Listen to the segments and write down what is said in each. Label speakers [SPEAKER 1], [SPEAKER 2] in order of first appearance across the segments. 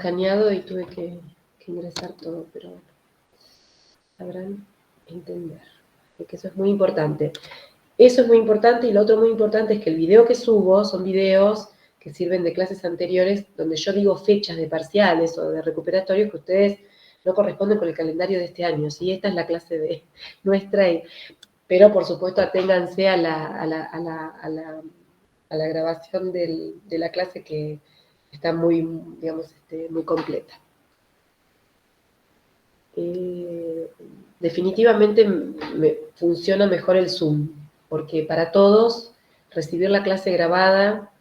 [SPEAKER 1] escaneado y tuve que ingresar todo, pero bueno, sabrán entender, porque eso es muy importante. Eso es muy importante, y lo otro muy importante es que el video que subo son videos que sirven de clases anteriores, donde yo digo fechas de parciales o de recuperatorios que ustedes no corresponden con el calendario de este año, ¿sí? Esta es la clase de nuestra, pero por supuesto aténganse a la grabación de la clase, que está muy, digamos, muy completa. Definitivamente funciona mejor el Zoom, porque para todos recibir la clase grabada,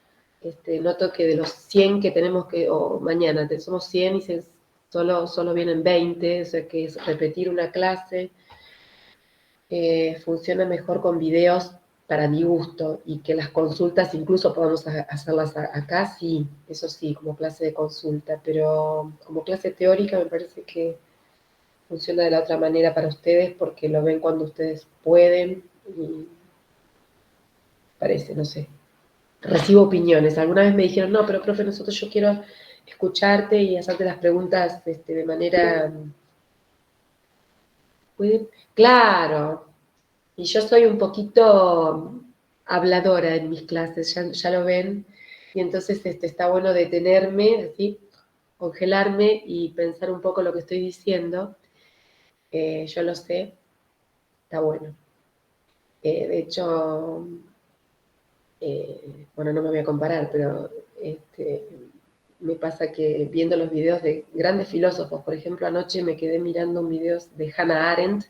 [SPEAKER 1] noto que de los 100 que tenemos o mañana somos 100 y solo vienen 20, o sea que es repetir una clase. Funciona mejor con videos para mi gusto, y que las consultas incluso podamos hacerlas acá, sí, eso sí, como clase de consulta, pero como clase teórica me parece que funciona de la otra manera para ustedes, porque lo ven cuando ustedes pueden, y parece, no sé. Recibo opiniones. Alguna vez me dijeron, no, pero profe, yo quiero escucharte y hacerte las preguntas de manera... ¿Puede? Claro. Y yo soy un poquito habladora en mis clases, ya lo ven, y entonces está bueno detenerme, así, congelarme y pensar un poco lo que estoy diciendo. Yo lo sé, está bueno. De hecho, bueno, no me voy a comparar, pero me pasa que viendo los videos de grandes filósofos, por ejemplo, anoche me quedé mirando un video de Hannah Arendt,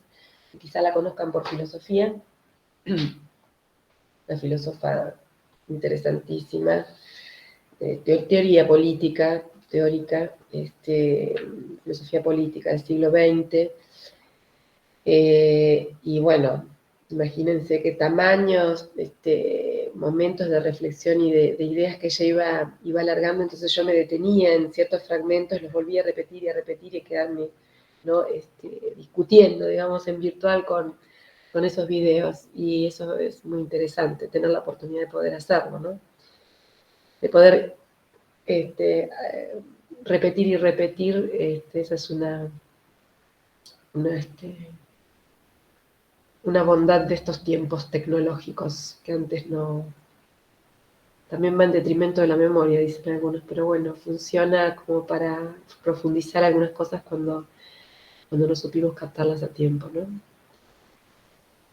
[SPEAKER 1] que quizá la conozcan por filosofía, una filósofa interesantísima, teoría política, teórica, filosofía política del siglo XX, y bueno, imagínense qué tamaños, momentos de reflexión y de ideas que ella iba alargando. Entonces yo me detenía en ciertos fragmentos, los volvía a repetir y quedarme, ¿no? Discutiendo, digamos, en virtual con esos videos, y eso es muy interesante, tener la oportunidad de poder hacerlo, ¿no? De poder repetir y repetir, esa es una bondad de estos tiempos tecnológicos, que antes no... También va en detrimento de la memoria, dicen algunos, pero bueno, funciona como para profundizar algunas cosas cuando no supimos captarlas a tiempo, ¿no?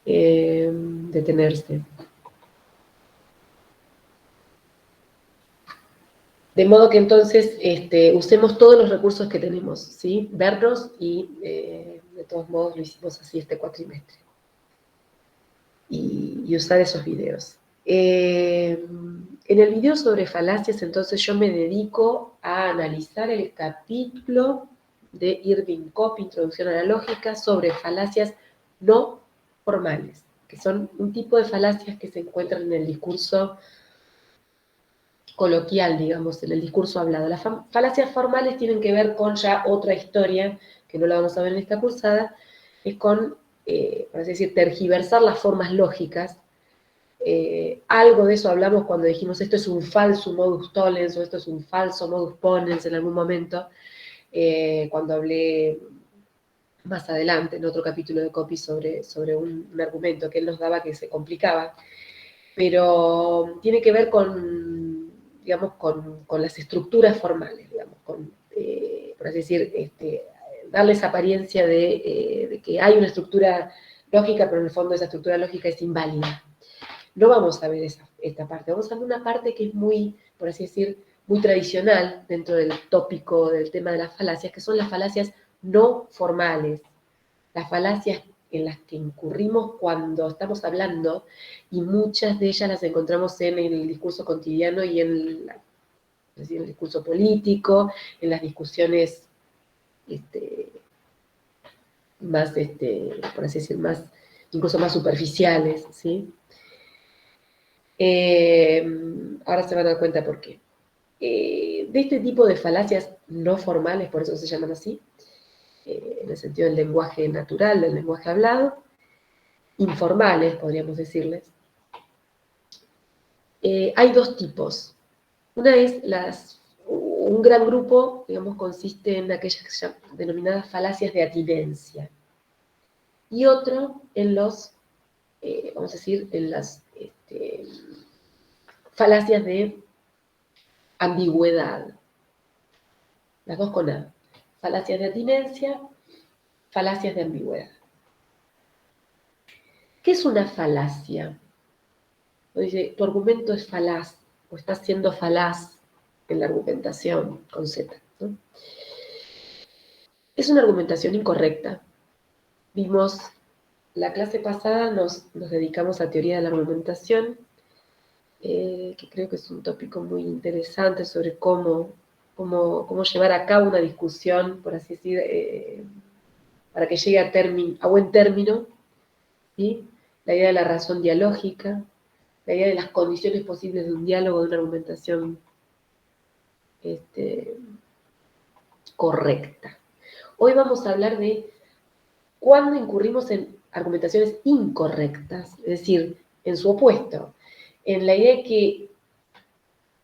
[SPEAKER 1] Detenerse. De modo que entonces usemos todos los recursos que tenemos, ¿sí? Vernos, y de todos modos lo hicimos así este cuatrimestre. Y usar esos videos. En el video sobre falacias, entonces, yo me dedico a analizar el capítulo de Irving Cobb, Introducción a la Lógica, sobre falacias no formales, que son un tipo de falacias que se encuentran en el discurso coloquial, digamos, en el discurso hablado. Las falacias formales tienen que ver con ya otra historia, que no la vamos a ver en esta cursada, es con, por así decir, tergiversar las formas lógicas. Algo de eso hablamos cuando dijimos esto es un falso modus tollens o esto es un falso modus ponens en algún momento, cuando hablé más adelante en otro capítulo de Copy sobre un argumento que él nos daba que se complicaba, pero tiene que ver con, digamos, con las estructuras formales, digamos, por así decir, darles apariencia de que hay una estructura lógica, pero en el fondo esa estructura lógica es inválida. No vamos a ver esta parte, vamos a ver una parte que es muy, por así decir, muy tradicional dentro del tópico del tema de las falacias, que son las falacias no formales, las falacias en las que incurrimos cuando estamos hablando, y muchas de ellas las encontramos en el discurso cotidiano y en el discurso político, en las discusiones más, por así decir, incluso más superficiales, ¿sí? Ahora se van a dar cuenta por qué. De este tipo de falacias no formales, por eso se llaman así, en el sentido del lenguaje natural, del lenguaje hablado, informales, podríamos decirles, hay dos tipos. Una es un gran grupo, digamos, consiste en aquellas que se llaman denominadas falacias de atinencia. Y otro en los, vamos a decir, en las falacias de ambigüedad. Las dos con A. Falacias de atinencia, falacias de ambigüedad. ¿Qué es una falacia? Dice, tu argumento es falaz, o estás siendo falaz en la argumentación, con Z, ¿no? Es una argumentación incorrecta. Vimos, la clase pasada nos dedicamos a teoría de la argumentación, que creo que es un tópico muy interesante sobre cómo llevar a cabo una discusión, por así decir, para que llegue a buen término, ¿sí? La idea de la razón dialógica, la idea de las condiciones posibles de un diálogo, de una argumentación correcta. Hoy vamos a hablar de cuándo incurrimos en argumentaciones incorrectas, es decir, en su opuesto, en la idea de que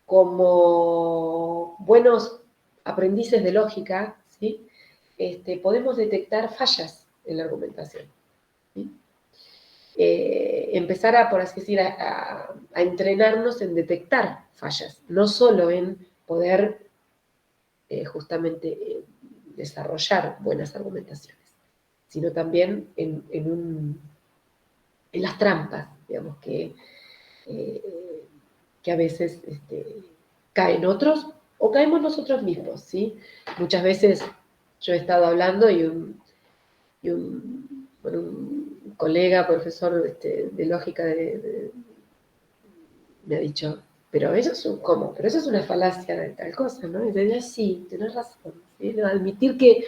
[SPEAKER 1] como buenos aprendices de lógica, ¿sí? Podemos detectar fallas en la argumentación, ¿sí? Empezar a, por así decir, a entrenarnos en detectar fallas, no solo en poder justamente desarrollar buenas argumentaciones, sino también en las trampas, digamos, que a veces caen otros o caemos nosotros mismos, ¿sí? Muchas veces yo he estado hablando y un colega, profesor de lógica me ha dicho, pero eso es ¿cómo? Pero eso es una falacia de tal cosa, ¿no? Y yo digo, sí, tenés razón, ¿sí? ¿No? Admitir que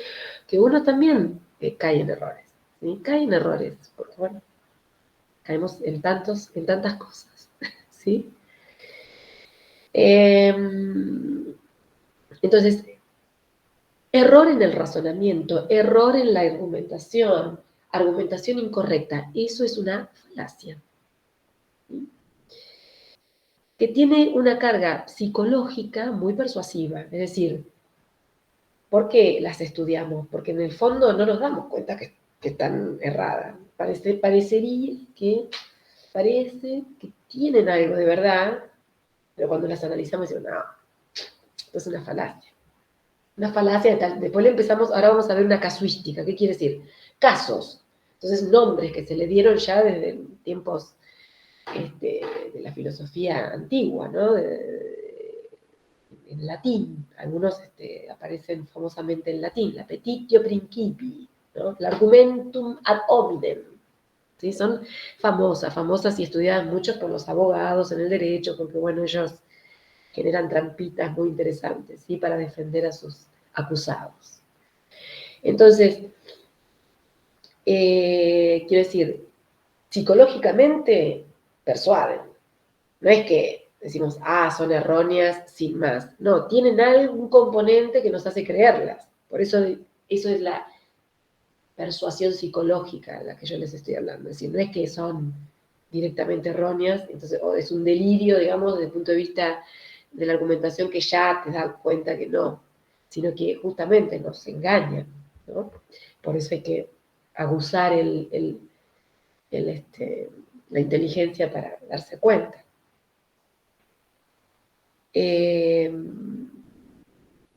[SPEAKER 1] uno también cae en errores, ¿sí? Cae en errores, porque bueno, caemos en tantas cosas, ¿sí? Entonces, error en el razonamiento, error en la argumentación incorrecta, eso es una falacia, ¿sí? Que tiene una carga psicológica muy persuasiva, es decir, ¿por qué las estudiamos? Porque en el fondo no nos damos cuenta que están erradas. Parece que tienen algo de verdad, pero cuando las analizamos decimos, no, esto es una falacia. Una falacia de tal. Después ahora vamos a ver una casuística. ¿Qué quiere decir? Casos. Entonces, nombres que se le dieron ya desde tiempos de la filosofía antigua, ¿no? En latín. Algunos aparecen famosamente en latín. La petitio principii, ¿no? El argumentum ad hominem. ¿Sí? Son famosas y estudiadas mucho por los abogados en el derecho, porque, bueno, ellos generan trampitas muy interesantes, ¿sí? Para defender a sus acusados. Entonces, quiero decir, psicológicamente persuaden. No es que decimos, son erróneas sin más. No, tienen algún componente que nos hace creerlas. Por eso es la persuasión psicológica de la que yo les estoy hablando. Es decir, no es que son directamente erróneas, entonces, o es un delirio, digamos, desde el punto de vista de la argumentación que ya te das cuenta que no, sino que justamente nos engañan, ¿no? Por eso hay que aguzar la inteligencia para darse cuenta.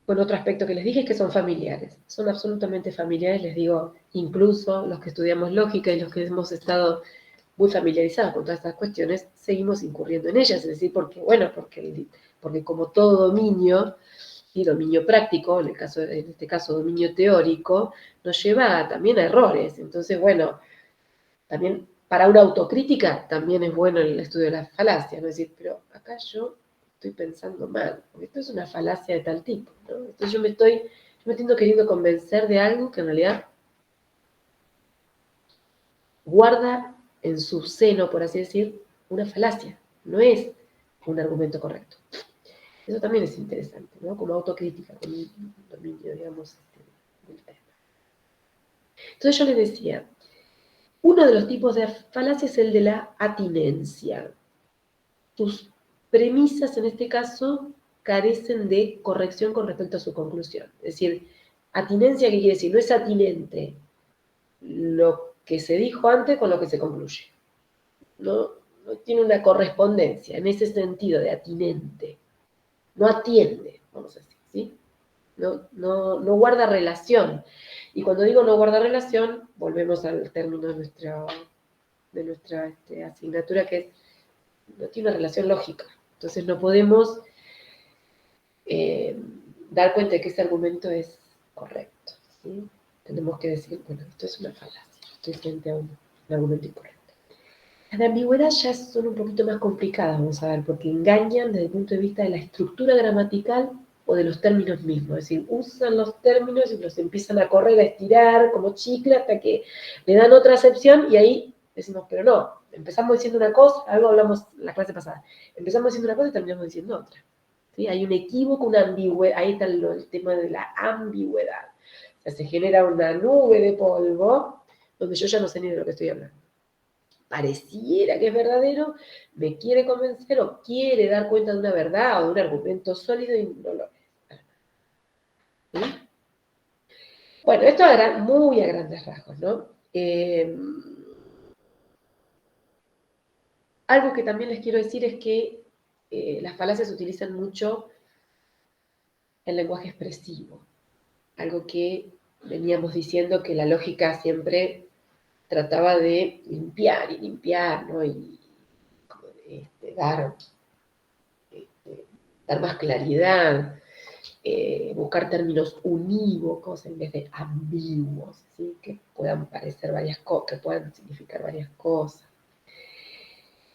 [SPEAKER 1] Bueno, otro aspecto que les dije es que son familiares, son absolutamente familiares, les digo, incluso los que estudiamos lógica y los que hemos estado muy familiarizados con todas estas cuestiones, seguimos incurriendo en ellas, es decir, porque como todo dominio, y dominio práctico, en este caso dominio teórico, nos lleva también a errores. Entonces, bueno, también para una autocrítica también es bueno el estudio de las falacias, ¿no? Es decir, pero acá yo estoy pensando mal, porque esto es una falacia de tal tipo, ¿no? Entonces yo me estoy queriendo convencer de algo que en realidad guarda en su seno, por así decir, una falacia, no es un argumento correcto. Eso también es interesante, ¿no? Como autocrítica, como un dominio, digamos, del tema. Entonces yo les decía, uno de los tipos de falacia es el de la atinencia. Tus premisas, en este caso, carecen de corrección con respecto a su conclusión. Es decir, atinencia, ¿qué quiere decir? No es atinente lo que se dijo antes con lo que se concluye. No tiene una correspondencia en ese sentido de atinente. No atiende, vamos a decir, ¿sí? No guarda relación. Y cuando digo no guarda relación, volvemos al término de nuestra asignatura, que es, no tiene una relación lógica. Entonces no podemos dar cuenta de que ese argumento es correcto, ¿sí? Tenemos que decir, bueno, esto es una falacia, estoy frente a un argumento incorrecto. Las de ambigüedad ya son un poquito más complicadas, vamos a ver, porque engañan desde el punto de vista de la estructura gramatical o de los términos mismos. Es decir, usan los términos y los empiezan a correr, a estirar como chicle hasta que le dan otra acepción y ahí decimos, pero no, empezamos diciendo una cosa, algo hablamos la clase pasada, empezamos diciendo una cosa y terminamos diciendo otra. ¿Sí? Hay un equívoco, una ambigüedad, ahí está el tema de la ambigüedad. O sea, se genera una nube de polvo donde yo ya no sé ni de lo que estoy hablando. Pareciera que es verdadero, me quiere convencer o quiere dar cuenta de una verdad o de un argumento sólido y no lo es. ¿Sí? Bueno, esto era muy a grandes rasgos, ¿no? Algo que también les quiero decir es que las falacias utilizan mucho el lenguaje expresivo, algo que veníamos diciendo que la lógica siempre trataba de limpiar y limpiar, ¿no? Y dar más claridad, buscar términos unívocos en vez de ambiguos, ¿sí? Que puedan parecer varias cosas, que puedan significar varias cosas.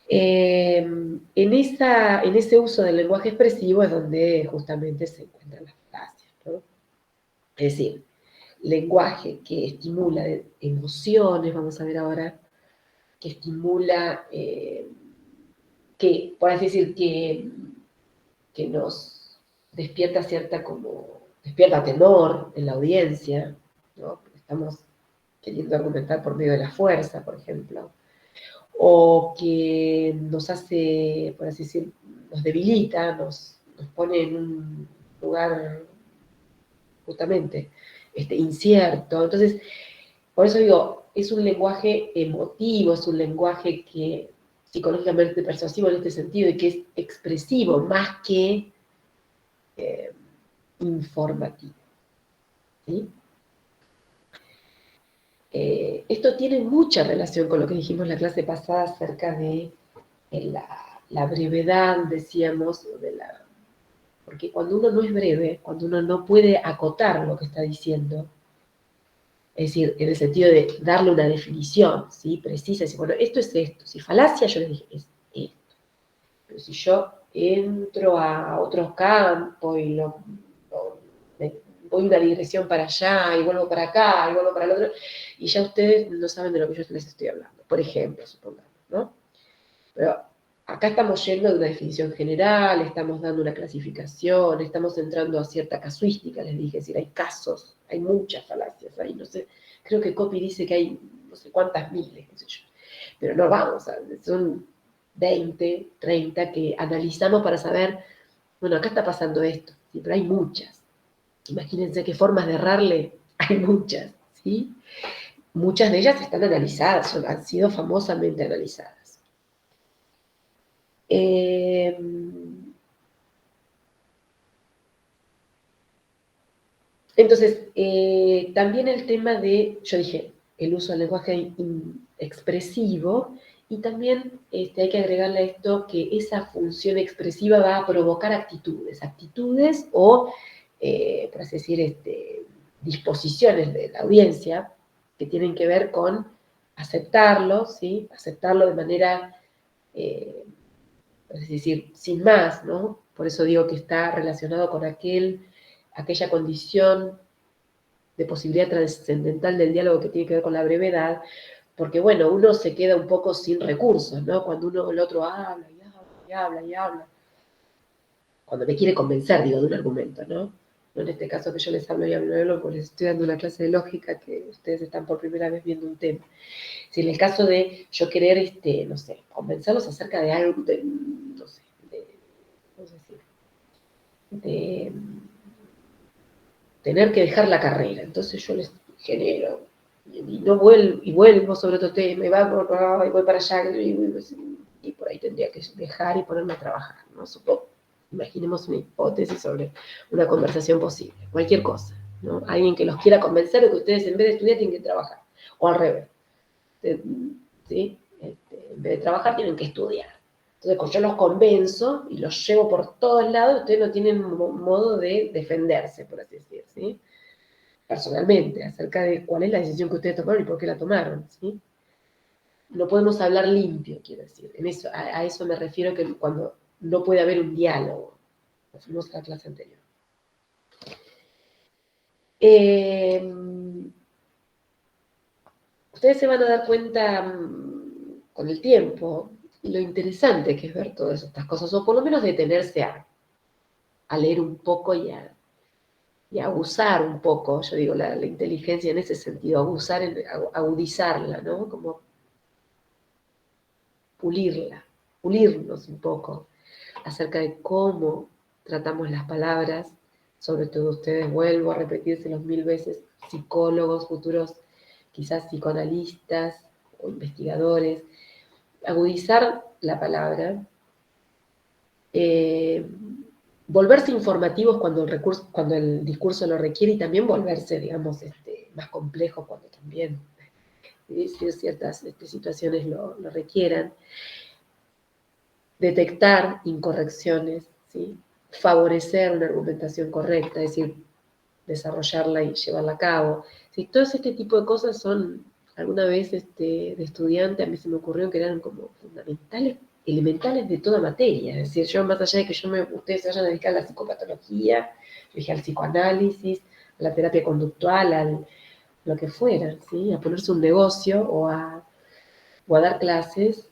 [SPEAKER 1] En ese uso del lenguaje expresivo es donde justamente se encuentran las falacias, ¿no? Es decir, lenguaje que estimula emociones, vamos a ver ahora, que estimula, que, por así decir, que nos despierta despierta temor en la audiencia, ¿no? Porque estamos queriendo argumentar por medio de la fuerza, por ejemplo, o que nos hace, por así decir, nos debilita, nos pone en un lugar justamente incierto. Entonces, por eso digo, es un lenguaje emotivo, es un lenguaje que psicológicamente persuasivo en este sentido y que es expresivo más que informativo. ¿Sí? Esto tiene mucha relación con lo que dijimos en la clase pasada acerca de la brevedad, decíamos, porque cuando uno no es breve, cuando uno no puede acotar lo que está diciendo, es decir, en el sentido de darle una definición, ¿sí? Precisa, decir, bueno, esto es esto. Si falacia, yo les dije, es esto. Pero si yo entro a otros campos y voy una digresión para allá y vuelvo para acá y vuelvo para el otro, y ya ustedes no saben de lo que yo les estoy hablando. Por ejemplo, supongamos, ¿no? Pero acá estamos yendo de una definición general, estamos dando una clasificación, estamos entrando a cierta casuística, les dije, es decir, hay casos, hay muchas falacias, ahí no sé, creo que Copy dice que hay no sé cuántas miles, qué sé yo. Pero no vamos, son 20, 30 que analizamos para saber, bueno, acá está pasando esto, ¿sí? Pero hay muchas. Imagínense qué formas de errarle, hay muchas, ¿sí? Muchas de ellas están analizadas, han sido famosamente analizadas. Entonces, también el tema de, yo dije, el uso del lenguaje expresivo, y también hay que agregarle a esto que esa función expresiva va a provocar actitudes o, por así decir, disposiciones de la audiencia que tienen que ver con aceptarlo, ¿sí? Aceptarlo de manera, es decir, sin más, ¿no? Por eso digo que está relacionado con aquella condición de posibilidad trascendental del diálogo que tiene que ver con la brevedad, porque bueno, uno se queda un poco sin recursos, ¿no? Cuando el otro habla y habla y habla y habla, cuando me quiere convencer, digo, de un argumento, ¿no? No en este caso que yo les hablo y hablo y hablo, porque les estoy dando una clase de lógica que ustedes están por primera vez viendo un tema. Si en el caso de yo querer, no sé, convencerlos acerca de algo, no sé, ¿cómo decir? de tener que dejar la carrera. Entonces yo les genero, y no vuelvo, y vuelvo sobre otro tema, y voy para allá, y por ahí tendría que dejar y ponerme a trabajar, ¿no? Supongo, imaginemos una hipótesis sobre una conversación posible, cualquier cosa, ¿no? Alguien que los quiera convencer de que ustedes en vez de estudiar tienen que trabajar, o al revés, ¿sí? En vez de trabajar tienen que estudiar. Entonces, yo los convenzo y los llevo por todos lados, ustedes no tienen modo de defenderse, por así decir, ¿sí? Personalmente, acerca de cuál es la decisión que ustedes tomaron y por qué la tomaron, ¿sí? No podemos hablar limpio, quiero decir. A eso me refiero que cuando no puede haber un diálogo. Lo fuimos a la clase anterior. Ustedes se van a dar cuenta con el tiempo lo interesante que es ver todas estas cosas, o por lo menos detenerse a leer un poco y a abusar un poco, yo digo, la inteligencia en ese sentido, agudizarla, ¿no? Como pulirnos un poco acerca de cómo tratamos las palabras, sobre todo ustedes, vuelvo a repetírselos 1000 veces, psicólogos, futuros quizás psicoanalistas o investigadores, agudizar la palabra, eh, volverse informativos cuando el discurso lo requiere y también volverse, digamos, más complejo cuando también ciertas situaciones lo requieran, detectar incorrecciones, ¿sí? Favorecer una argumentación correcta, es decir, desarrollarla y llevarla a cabo. ¿Sí? Todo este tipo de cosas son, alguna vez de estudiante, a mí se me ocurrió que eran como fundamentales, elementales de toda materia. Es decir, yo más allá de que ustedes se vayan a dedicar a la psicopatología, yo dije al psicoanálisis, a la terapia conductual, lo que fuera, ¿sí? A ponerse un negocio o a dar clases,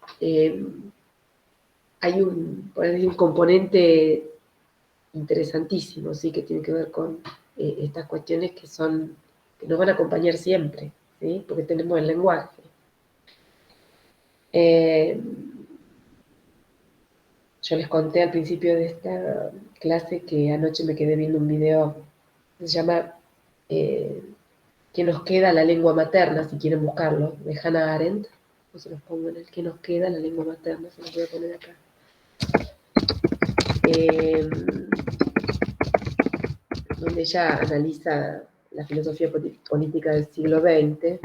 [SPEAKER 1] hay un componente interesantísimo, ¿sí? Que tiene que ver con estas cuestiones que nos van a acompañar siempre, ¿sí? Porque tenemos el lenguaje. Yo les conté al principio de esta clase que anoche me quedé viendo un video que se llama ¿Qué nos queda la lengua materna? Si quieren buscarlo, de Hannah Arendt. No se los pongo en el ¿Qué nos queda la lengua materna? Se los voy a poner acá. Donde ella analiza la filosofía política del siglo XX,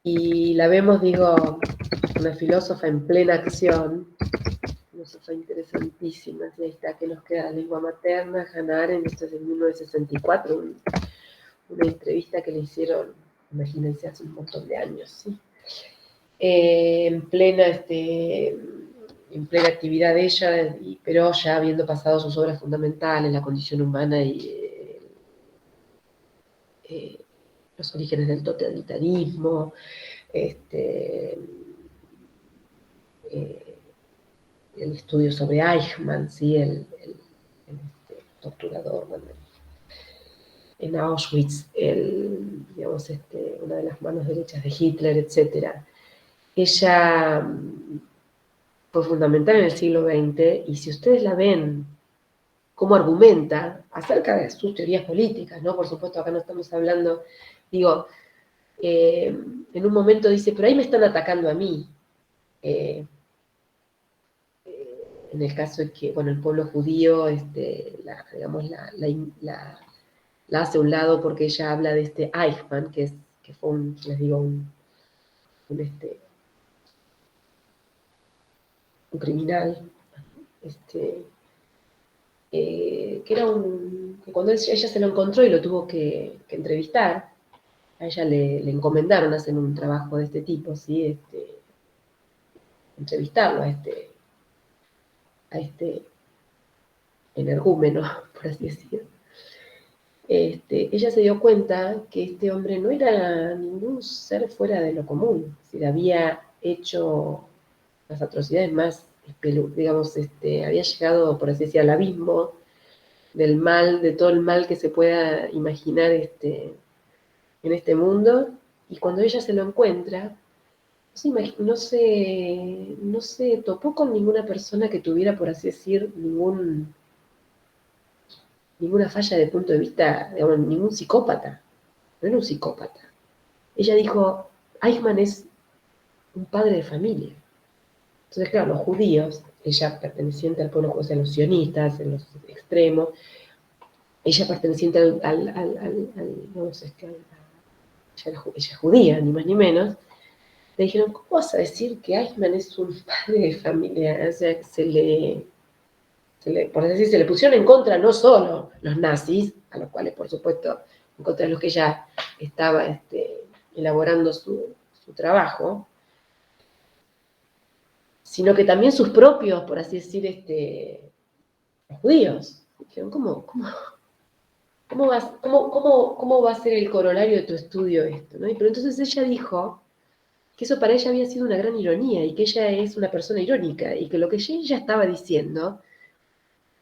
[SPEAKER 1] y la vemos, digo, una filósofa en plena acción, filósofa interesantísima, y ahí está, que nos queda la lengua materna, Hannah Arendt, esto es de 1964, una entrevista que le hicieron, imagínense, hace un montón de años, ¿sí? En plena actividad de ella, pero ya habiendo pasado sus obras fundamentales, La condición humana y los orígenes del totalitarismo, el estudio sobre Eichmann, ¿sí? el torturador, bueno, en Auschwitz, digamos, una de las manos derechas de Hitler, etc. Ella fue fundamental en el siglo XX, y si ustedes la ven cómo argumenta acerca de sus teorías políticas, ¿no? Por supuesto, acá no estamos hablando, digo, en un momento dice, pero ahí me están atacando a mí. En el caso de que, bueno, el pueblo judío, digamos, la hace a un lado porque ella habla de Eichmann, que fue les digo, un criminal, que era que cuando ella se lo encontró y lo tuvo que entrevistar, a ella le encomendaron hacer un trabajo de este tipo, ¿sí? Entrevistarlo a este energúmeno, por así decirlo. Ella se dio cuenta que este hombre no era ningún ser fuera de lo común, es decir, había hecho las atrocidades más, digamos, había llegado, por así decir, al abismo del mal, de todo el mal que se pueda imaginar en este mundo, y cuando ella se lo encuentra, no se topó con ninguna persona que tuviera, por así decir, ninguna falla de punto de vista, digamos, ningún psicópata. No era un psicópata. Ella dijo, Eichmann es un padre de familia. Entonces, claro, los judíos, ella perteneciente al pueblo, o sea, los sionistas, en los extremos, ella perteneciente vamos, ella es judía, ni más ni menos, le dijeron, ¿cómo vas a decir que Eichmann es un padre de familia? O sea, por decir, se le pusieron en contra no solo los nazis, a los cuales, por supuesto, en contra de los que ella estaba elaborando su trabajo, sino que también sus propios, por así decir, los judíos. Dijeron, ¿cómo va a ser el corolario de tu estudio esto? ¿No? Pero entonces ella dijo que eso para ella había sido una gran ironía y que ella es una persona irónica y que lo que ella estaba diciendo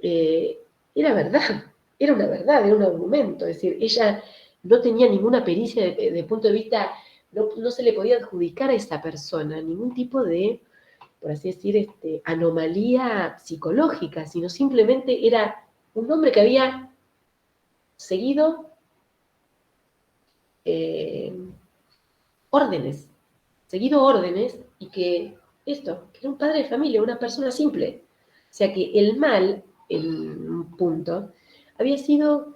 [SPEAKER 1] era verdad, era una verdad, era un argumento. Es decir, ella no tenía ninguna pericia de punto de vista, no se le podía adjudicar a esa persona ningún tipo de, por así decir, anomalía psicológica, sino simplemente era un hombre que había seguido órdenes, y que que era un padre de familia, una persona simple. O sea que el mal, en un punto, había sido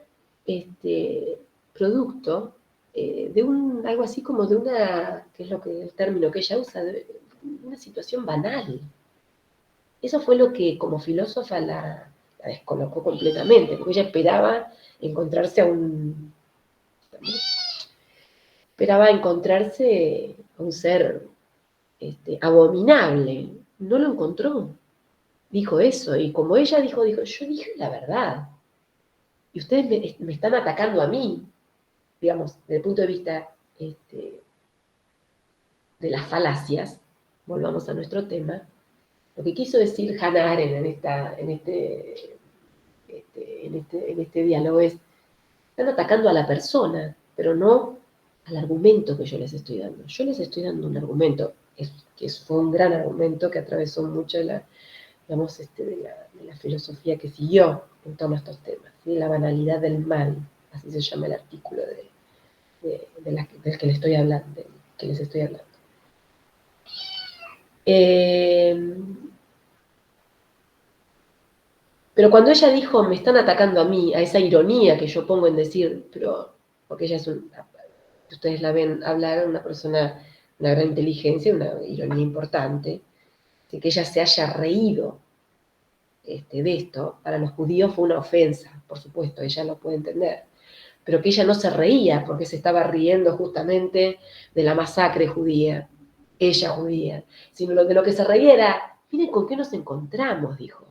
[SPEAKER 1] producto de algo así como de una, que es el término que ella usa, de una situación banal. Eso fue lo que como filósofa la descolocó completamente, porque ella esperaba encontrarse a un ser abominable. No lo encontró. Dijo eso, y como ella dijo, yo dije la verdad. Y ustedes me están atacando a mí, digamos, desde el punto de vista de las falacias. Volvamos a nuestro tema. Lo que quiso decir Hannah Arendt en este diálogo es, están atacando a la persona, pero no al argumento que yo les estoy dando. Yo les estoy dando un argumento, que fue un gran argumento que atravesó mucho digamos, de la filosofía que siguió en torno a estos temas, ¿sí? La banalidad del mal, así se llama el artículo del que les estoy hablando. Pero cuando ella dijo, me están atacando a mí, a esa ironía que yo pongo en decir, porque ella ustedes la ven hablar, una persona, una gran inteligencia, una ironía importante, de que ella se haya reído de esto, para los judíos fue una ofensa, por supuesto, ella lo puede entender, pero que ella no se reía porque se estaba riendo justamente de la masacre judía, ella judía, sino de lo que se reía era, miren con qué nos encontramos, dijo.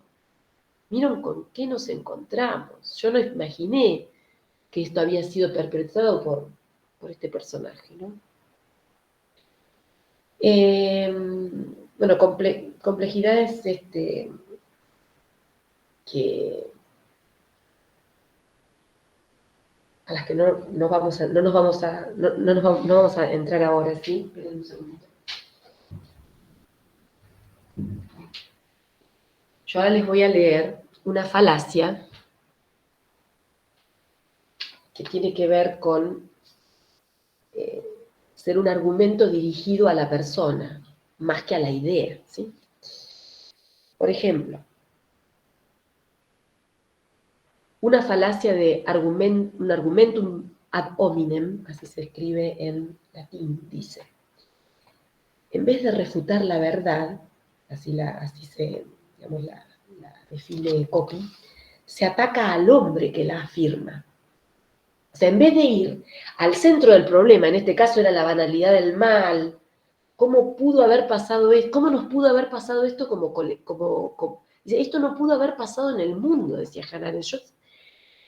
[SPEAKER 1] Miren con qué nos encontramos. Yo no imaginé que esto había sido perpetrado por este personaje, ¿no? Bueno, complejidades a las que no vamos a entrar ahora, ¿sí? Esperen un segundito. Yo ahora les voy a leer una falacia que tiene que ver con ser un argumento dirigido a la persona, más que a la idea, ¿sí? Por ejemplo, una falacia de un argumentum ad hominem, así se escribe en latín, dice, en vez de refutar la verdad, así se, digamos, la define Coppi, se ataca al hombre que la afirma. O sea, en vez de ir al centro del problema, en este caso era la banalidad del mal, ¿cómo pudo haber pasado esto? ¿Cómo nos pudo haber pasado esto dice, esto no pudo haber pasado en el mundo, decía Hannah Arendt.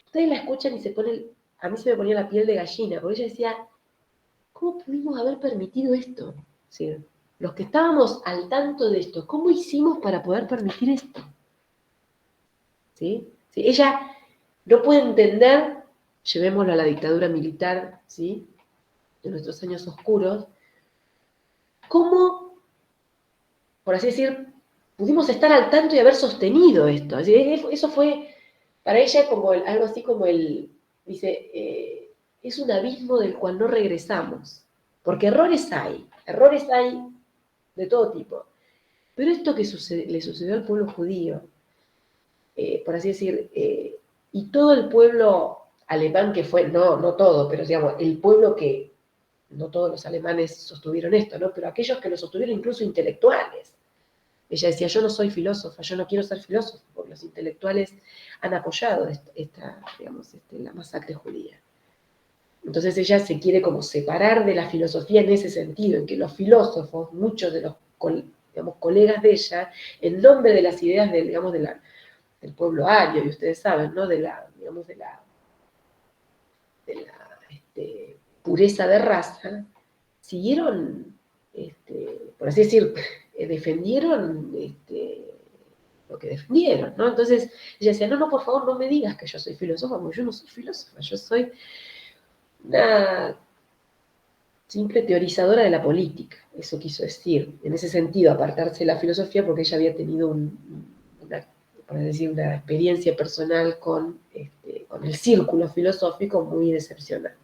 [SPEAKER 1] Ustedes la escuchan y a mí se me ponía la piel de gallina, porque ella decía, ¿cómo pudimos haber permitido esto? ¿Sí? Los que estábamos al tanto de esto, ¿cómo hicimos para poder permitir esto? ¿Sí? ¿Sí? Ella no puede entender, llevémoslo a la dictadura militar, ¿sí? De nuestros años oscuros, cómo, por así decir, pudimos estar al tanto y haber sostenido esto. Eso fue Para ella como algo así como es un abismo del cual no regresamos, porque errores hay de todo tipo, pero esto que le sucedió al pueblo judío, por así decir, y todo el pueblo alemán que fue, no todo, pero digamos, el pueblo que, no todos los alemanes sostuvieron esto, ¿no? Pero aquellos que lo sostuvieron incluso intelectuales. Ella decía, yo no soy filósofa, yo no quiero ser filósofa, porque los intelectuales han apoyado la masacre judía. Entonces ella se quiere como separar de la filosofía en ese sentido, en que los filósofos, muchos de los colegas de ella, en nombre de las ideas del pueblo ario, y ustedes saben, ¿no? De la pureza de raza, siguieron, por así decir, defendieron lo que defendieron, ¿no? Entonces ella decía, no, por favor, no me digas que yo soy filósofa, porque yo no soy filósofa, yo soy una simple teorizadora de la política, eso quiso decir, en ese sentido, apartarse de la filosofía porque ella había tenido una experiencia personal con el círculo filosófico muy decepcionante.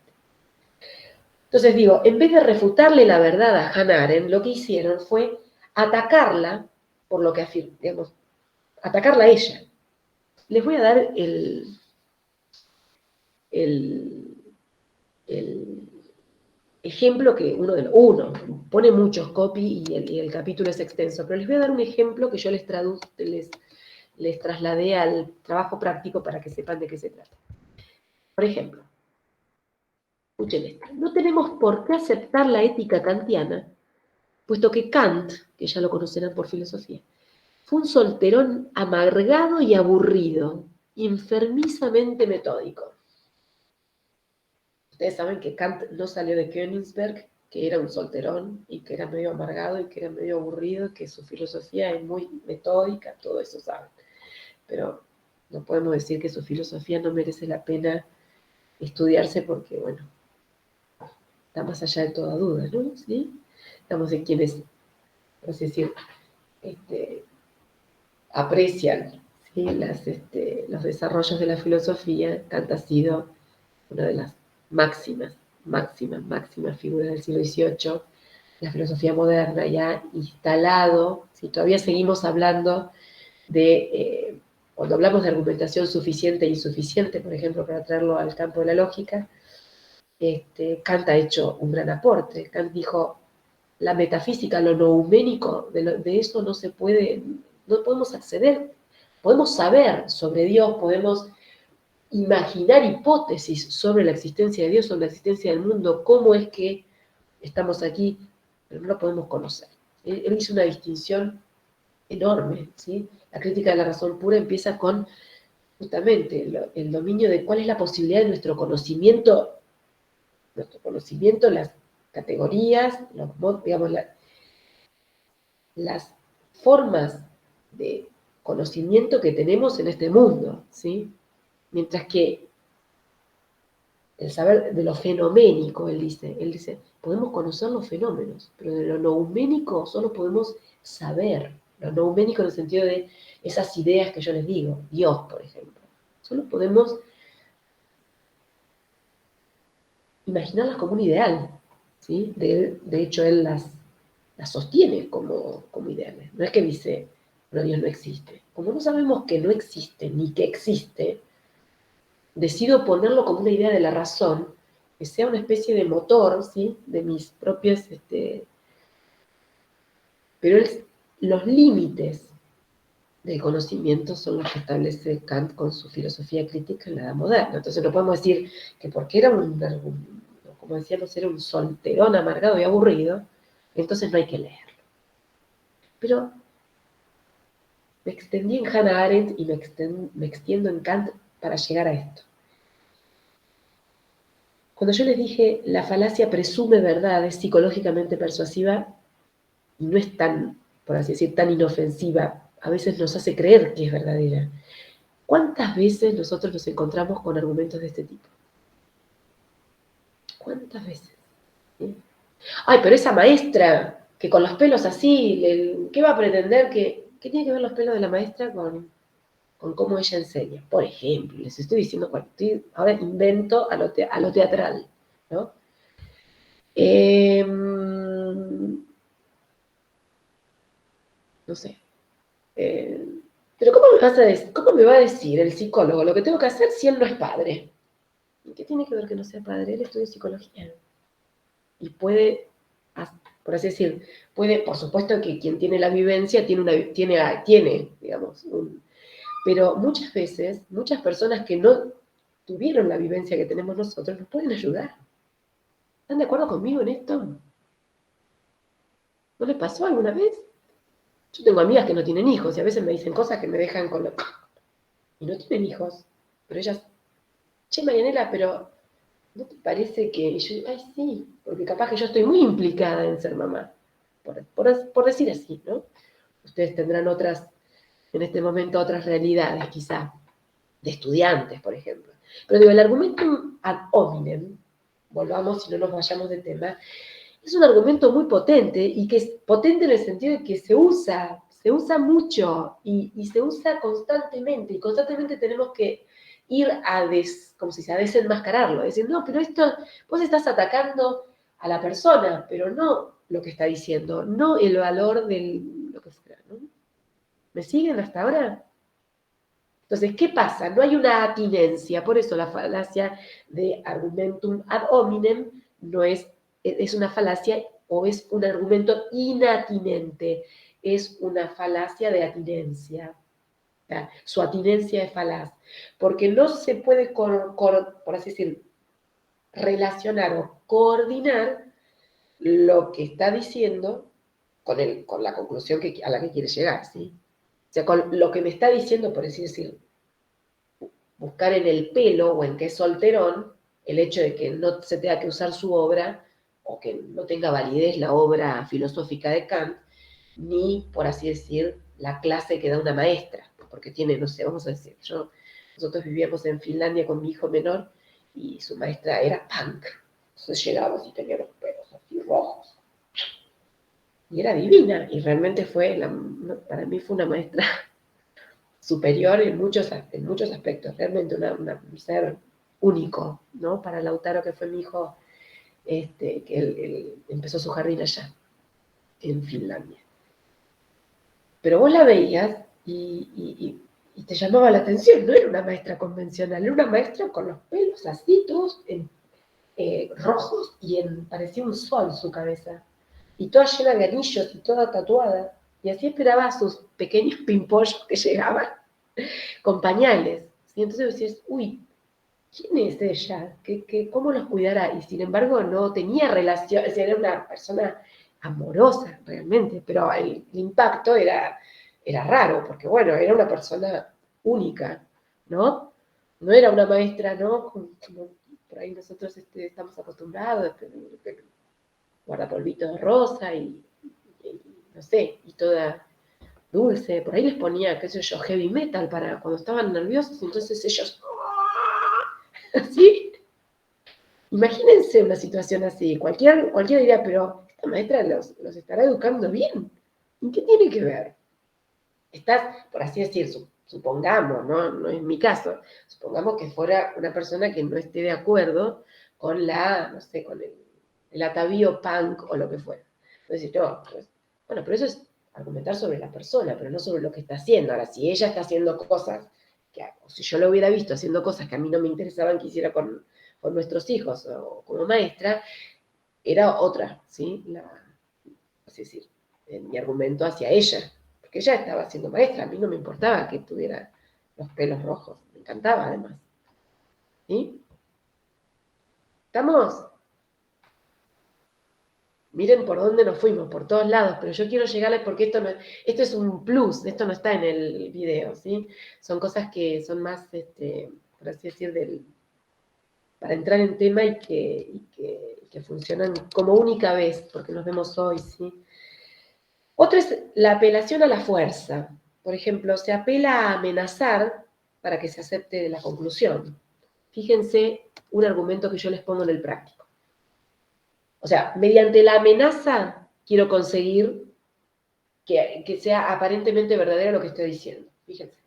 [SPEAKER 1] Entonces digo, en vez de refutarle la verdad a Hannah Arendt, lo que hicieron fue atacarla por lo que afirma, digamos, atacarla a ella. Les voy a dar el ejemplo que uno pone muchos copy y el capítulo es extenso, pero les voy a dar un ejemplo que yo les trasladé al trabajo práctico para que sepan de qué se trata. Por ejemplo, escuchen esto, no tenemos por qué aceptar la ética kantiana, puesto que Kant, que ya lo conocerán por filosofía, fue un solterón amargado y aburrido, enfermizamente metódico. Ustedes saben que Kant no salió de Königsberg, que era un solterón y que era medio amargado y que era medio aburrido, que su filosofía es muy metódica, todo eso saben. Pero no podemos decir que su filosofía no merece la pena estudiarse porque, bueno, está más allá de toda duda, ¿no? ¿Sí? Estamos en quienes, por así decir, aprecian, ¿sí? Los desarrollos de la filosofía. Kant ha sido una de las máximas figuras del siglo XVIII, la filosofía moderna, ya ha instalado, si todavía seguimos hablando cuando hablamos de argumentación suficiente e insuficiente, por ejemplo, para traerlo al campo de la lógica, Kant ha hecho un gran aporte. Kant dijo, la metafísica, lo nouménico, de eso no se puede, no podemos acceder. Podemos saber sobre Dios, podemos imaginar hipótesis sobre la existencia de Dios, sobre la existencia del mundo, cómo es que estamos aquí, pero no lo podemos conocer. Él hizo una distinción enorme, ¿sí? La crítica de la razón pura empieza con justamente el dominio de cuál es la posibilidad de nuestro conocimiento, las categorías, digamos, las formas de conocimiento que tenemos en este mundo, ¿sí? Mientras que el saber de lo fenoménico, él dice, podemos conocer los fenómenos, pero de lo nouménico solo podemos saber, lo nouménico en el sentido de esas ideas que yo les digo, Dios, por ejemplo. Solo podemos imaginarlas como un ideal, ¿sí? De hecho, él las sostiene como ideales. No es que dice, no, Dios no existe. Como no sabemos que no existe ni que existe, decido ponerlo como una idea de la razón, que sea una especie de motor, ¿sí? De mis propios, pero los límites del conocimiento son los que establece Kant con su filosofía crítica en la edad moderna. Entonces no podemos decir que porque era como decíamos, era un solterón amargado y aburrido, entonces no hay que leerlo. Pero me extendí en Hannah Arendt y me extiendo en Kant para llegar a esto. Cuando yo les dije, la falacia presume verdad, es psicológicamente persuasiva y no es tan, por así decir, tan inofensiva, a veces nos hace creer que es verdadera. ¿Cuántas veces nosotros nos encontramos con argumentos de este tipo? ¿Cuántas veces? ¿Sí? Ay, pero esa maestra que con los pelos así, ¿qué va a pretender? ¿Qué tiene que ver los pelos de la maestra con con cómo ella enseña. Por ejemplo, les estoy diciendo, bueno, ahora invento a lo teatral, ¿no? No sé. Pero ¿cómo me va a decir el psicólogo lo que tengo que hacer si él no es padre? ¿Y qué tiene que ver que no sea padre? Él estudia psicología. Y puede, por así decir, puede, por supuesto que quien tiene la vivencia tiene digamos, pero muchas veces, muchas personas que no tuvieron la vivencia que tenemos nosotros, nos pueden ayudar. ¿Están de acuerdo conmigo en esto? ¿No les pasó alguna vez? Yo tengo amigas que no tienen hijos y a veces me dicen cosas que me dejan con lo... Y no tienen hijos, pero ellas, che, Marianela, pero ¿no te parece que...? Y yo, ay, sí, porque capaz que yo estoy muy implicada en ser mamá, por decir así, ¿no? Ustedes tendrán otras, en este momento, otras realidades, quizá, de estudiantes, por ejemplo. Pero digo, el argumentum ad hominem, volvamos y no nos vayamos del tema, es un argumento muy potente, y que es potente en el sentido de que se usa mucho, y se usa constantemente, y constantemente tenemos que ir ¿cómo se dice?, a desenmascararlo, decir, no, pero esto, vos estás atacando a la persona, pero no lo que está diciendo, no el valor de lo que fuera, ¿no? ¿Me siguen hasta ahora? Entonces, ¿qué pasa? No hay una atinencia, por eso la falacia de argumentum ad hominem no es una falacia o es un argumento inatinente, es una falacia de atinencia. O sea, su atinencia es falaz, porque no se puede, por así decir, relacionar o coordinar lo que está diciendo con la conclusión a la que quiere llegar, ¿sí? O sea, con lo que me está diciendo, por así decirlo, buscar en el pelo o en que es solterón el hecho de que no se tenga que usar su obra o que no tenga validez la obra filosófica de Kant, ni, por así decir, la clase que da una maestra, porque tiene, no sé, vamos a decir, nosotros vivíamos en Finlandia con mi hijo menor y su maestra era punk, entonces llegaba y tenía los pelos así rojos, y era divina, y realmente para mí fue una maestra superior en muchos aspectos, realmente un ser único, ¿no? Para Lautaro, que fue mi hijo, que él empezó su jardín allá, en Finlandia. Pero vos la veías y te llamaba la atención, no era una maestra convencional, era una maestra con los pelos así, todos rojos, y parecía un sol su cabeza, y toda llena de anillos y toda tatuada, y así esperaba a sus pequeños pimpollos que llegaban con pañales. ¿Sí? Entonces decías, uy, ¿quién es ella? ¿Cómo los cuidará? Y sin embargo no tenía relación, o sea, era una persona amorosa realmente, pero el impacto era raro, porque bueno, era una persona única, ¿no? No era una maestra, ¿no? Como por ahí nosotros estamos acostumbrados, guardapolvito rosa y no sé, y toda dulce, por ahí les ponía, qué sé yo, heavy metal para cuando estaban nerviosos, entonces ellos, ¿sí? Imagínense una situación así, cualquiera diría, pero esta maestra los estará educando bien. ¿Y qué tiene que ver? Estás, por así decir, supongamos, ¿no? No es mi caso, supongamos que fuera una persona que no esté de acuerdo con no sé, con el atavío punk o lo que fuera. Entonces, no, pues, bueno, pero eso es argumentar sobre la persona, pero no sobre lo que está haciendo. Ahora, si ella está haciendo cosas, o si yo lo hubiera visto haciendo cosas que a mí no me interesaban que hiciera con nuestros hijos o como maestra, era otra, ¿sí? Es decir, mi argumento hacia ella, porque ella estaba siendo maestra, a mí no me importaba que tuviera los pelos rojos, me encantaba además. ¿Sí? ¿Estamos? Miren por dónde nos fuimos, por todos lados, pero yo quiero llegarles porque esto es un plus, esto no está en el video, ¿sí? Son cosas que son más, por así decir, para entrar en tema y que funcionan como única vez, porque nos vemos hoy, ¿sí? Otra es la apelación a la fuerza. Por ejemplo, se apela a amenazar para que se acepte la conclusión. Fíjense un argumento que yo les pongo en el práctico. O sea, mediante la amenaza quiero conseguir que sea aparentemente verdadero lo que estoy diciendo. Fíjense.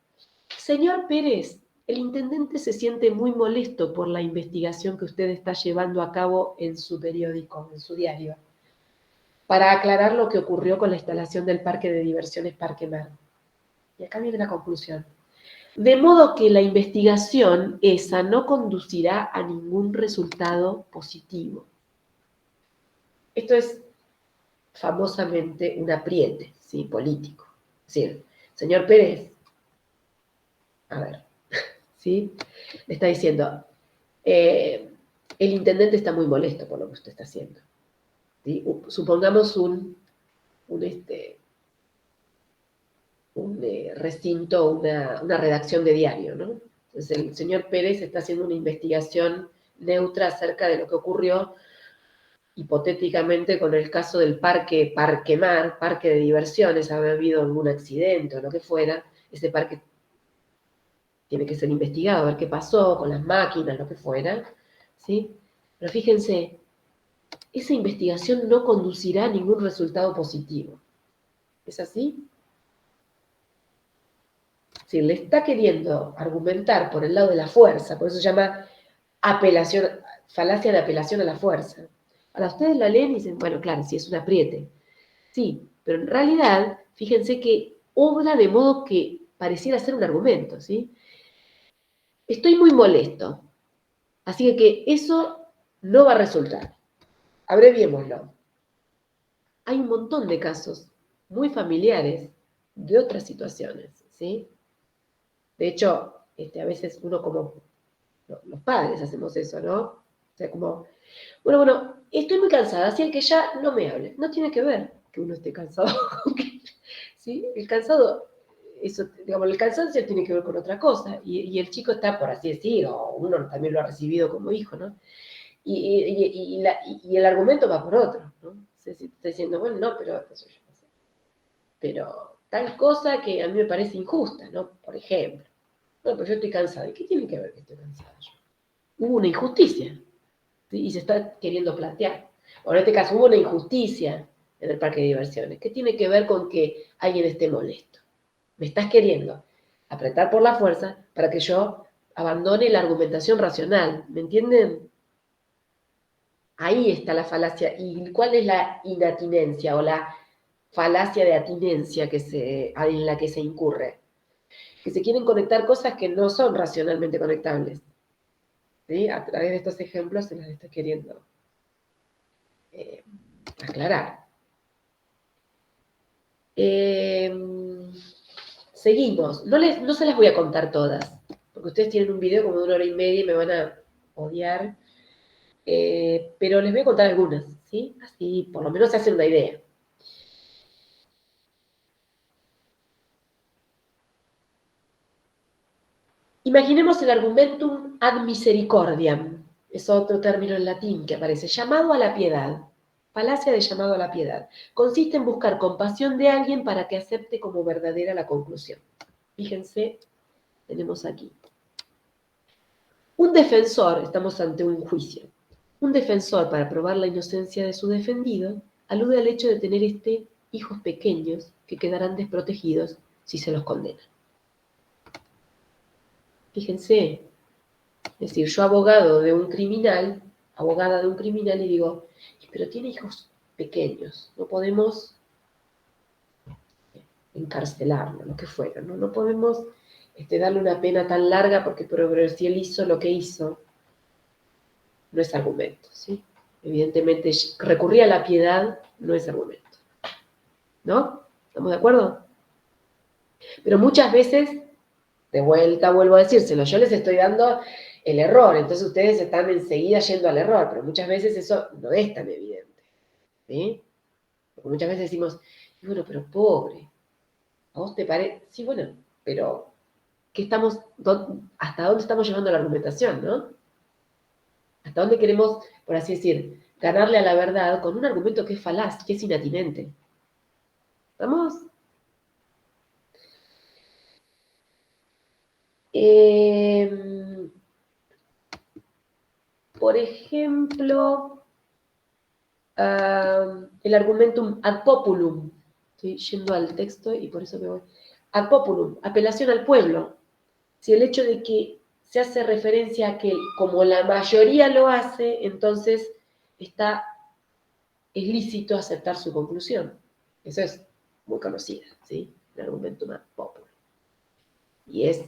[SPEAKER 1] Señor Pérez, el intendente se siente muy molesto por la investigación que usted está llevando a cabo en su periódico, en su diario, para aclarar lo que ocurrió con la instalación del parque de diversiones Parque Mar. Y acá viene la conclusión. De modo que la investigación esa no conducirá a ningún resultado positivo. Esto es famosamente un apriete, ¿sí? Político. Es decir, señor Pérez, a ver, ¿sí? Le está diciendo, el intendente está muy molesto por lo que usted está haciendo. ¿Sí? Supongamos un recinto, una redacción de diario, ¿no? Entonces el señor Pérez está haciendo una investigación neutra acerca de lo que ocurrió hipotéticamente con el caso del Parque Mar, parque de diversiones, había habido algún accidente o lo que fuera, ese parque tiene que ser investigado, a ver qué pasó con las máquinas, lo que fuera, ¿sí? Pero fíjense, esa investigación no conducirá a ningún resultado positivo. ¿Es así? Si le está queriendo argumentar por el lado de la fuerza, por eso se llama apelación, falacia de apelación a la fuerza. Ahora ustedes la leen y dicen, bueno, claro, sí es un apriete. Sí, pero en realidad, fíjense que obra de modo que pareciera ser un argumento, ¿sí? Estoy muy molesto, así que eso no va a resultar. Abreviémoslo. Hay un montón de casos muy familiares de otras situaciones, ¿sí? De hecho, a veces uno como los padres hacemos eso, ¿no? O sea, como, bueno, estoy muy cansada, así que ya no me hable. No tiene que ver que uno esté cansado. ¿Sí? El cansado, eso, digamos, el cansancio tiene que ver con otra cosa. Y el chico está, por así decir, o uno también lo ha recibido como hijo, ¿no? Y el argumento va por otro, ¿no? O sea, si está diciendo, bueno, no, pero eso yo no sé. Pero tal cosa que a mí me parece injusta, ¿no? Por ejemplo. Bueno, pues yo estoy cansada. ¿Y qué tiene que ver que estoy cansada yo? Hubo una injusticia, ¿sí? Y se está queriendo plantear. O en este caso, hubo una injusticia en el parque de diversiones. ¿Qué tiene que ver con que alguien esté molesto? Me estás queriendo apretar por la fuerza para que yo abandone la argumentación racional. ¿Me entienden? Ahí está la falacia. ¿Y cuál es la inatinencia o la falacia de atinencia en la que se incurre? Que se quieren conectar cosas que no son racionalmente conectables. ¿Sí? A través de estos ejemplos se las estoy queriendo eh, aclarar. Seguimos. No se las voy a contar todas, porque ustedes tienen un video como de 1 hora y media y me van a odiar, pero les voy a contar algunas, ¿sí? Así por lo menos se hacen una idea. Imaginemos el argumentum ad misericordiam, es otro término en latín que aparece, llamado a la piedad, falacia de llamado a la piedad. Consiste en buscar compasión de alguien para que acepte como verdadera la conclusión. Fíjense, tenemos aquí. Un defensor, estamos ante un juicio, un defensor para probar la inocencia de su defendido alude al hecho de tener hijos pequeños que quedarán desprotegidos si se los condena. Fíjense, es decir, yo abogado de un criminal, abogada de un criminal y digo, pero tiene hijos pequeños, no podemos encarcelarlo, lo que fuera, ¿no? No podemos darle una pena tan larga porque pero si él hizo lo que hizo, no es argumento, ¿sí? Evidentemente, recurrir a la piedad no es argumento, ¿no? ¿Estamos de acuerdo? Pero muchas veces, de vuelta vuelvo a decírselo, yo les estoy dando el error, entonces ustedes están enseguida yendo al error, pero muchas veces eso no es tan evidente, ¿sí? Porque muchas veces decimos, bueno, pero pobre, ¿a vos te parece? Sí, bueno, pero ¿hasta dónde estamos llevando la argumentación, no? ¿Hasta dónde queremos, por así decir, ganarle a la verdad con un argumento que es falaz, que es inatinente? ¿Vamos? Por ejemplo, el argumentum ad populum. Estoy yendo al texto y por eso me voy. Ad populum, apelación al pueblo. si el hecho de que se hace referencia a que como la mayoría lo hace, entonces es lícito aceptar su conclusión. Eso es muy conocida, ¿sí? El argumentum ad populum. Y es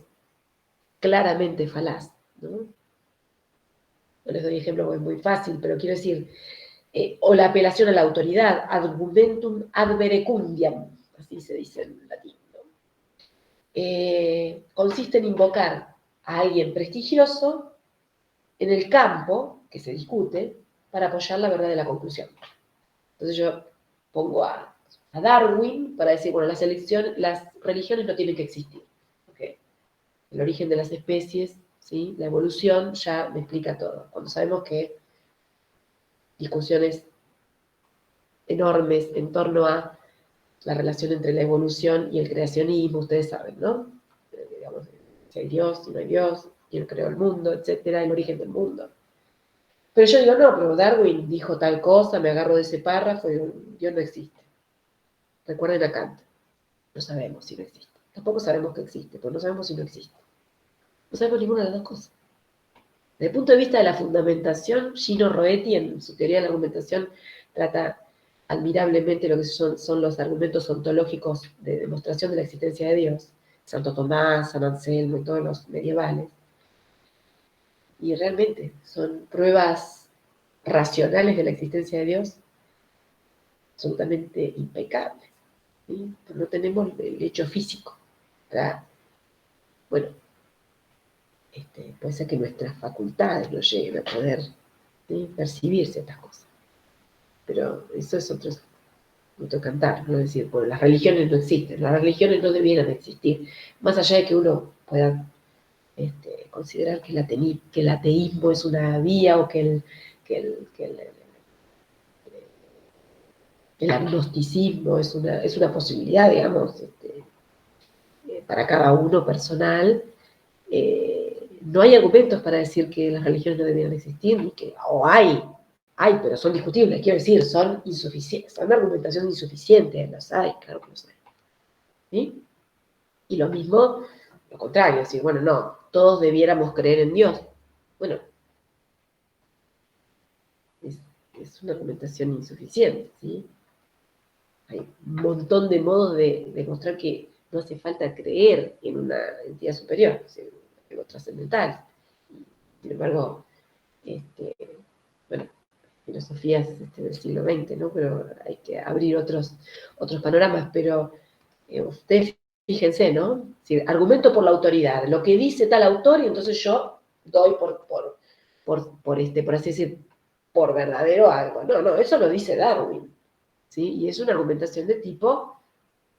[SPEAKER 1] claramente falaz, ¿no? No les doy ejemplo porque es muy fácil, pero quiero decir, o la apelación a la autoridad, argumentum ad verecundiam, así se dice en latín, ¿no? Consiste en invocar a alguien prestigioso en el campo que se discute para apoyar la verdad de la conclusión. Entonces yo pongo a Darwin para decir, bueno, las religiones no tienen que existir. ¿Okay? El origen de las especies, ¿sí? La evolución ya me explica todo. Cuando sabemos que discusiones enormes en torno a la relación entre la evolución y el creacionismo, ustedes saben, ¿no? Digamos, si hay Dios, si no hay Dios, quién creó el mundo, etcétera, el origen del mundo. Pero yo digo, no, pero Darwin dijo tal cosa, me agarro de ese párrafo y digo, Dios no existe. Recuerden a Kant, no sabemos si no existe. Tampoco sabemos que existe, pero no sabemos si no existe. No sabemos ninguna de las dos cosas. Desde el punto de vista de la fundamentación, Gino Roetti, en su teoría de la argumentación, trata admirablemente lo que son los argumentos ontológicos de demostración de la existencia de Dios. Santo Tomás, San Anselmo y todos los medievales. Y realmente son pruebas racionales de la existencia de Dios absolutamente impecables. ¿Sí? Pero no tenemos el hecho físico. ¿Verdad? Bueno, puede ser que nuestras facultades no lleguen a poder, ¿sí? Percibir ciertas cosas. Pero eso es otro cantar, ¿no? Es decir, bueno, las religiones no existen, las religiones no debieran existir, más allá de que uno pueda considerar que el ateísmo es una vía o que el agnosticismo es una posibilidad, digamos, para cada uno personal. No hay argumentos para decir que las religiones no debieran existir, o hay, pero son discutibles, quiero decir, son insuficientes, son argumentación insuficiente, los hay, claro que los hay. ¿Sí? Y lo mismo, lo contrario, decir, bueno, no, todos debiéramos creer en Dios. Bueno, es una argumentación insuficiente, ¿sí? Hay un montón de modos de demostrar que no hace falta creer en una entidad superior, en algo trascendental. Sin embargo, bueno, filosofías del siglo XX, ¿no? Pero hay que abrir otros panoramas, pero ustedes fíjense, ¿no? Si argumento por la autoridad, lo que dice tal autor, y entonces yo doy por así decir, por verdadero algo. No, eso lo dice Darwin, ¿sí? Y es una argumentación de tipo,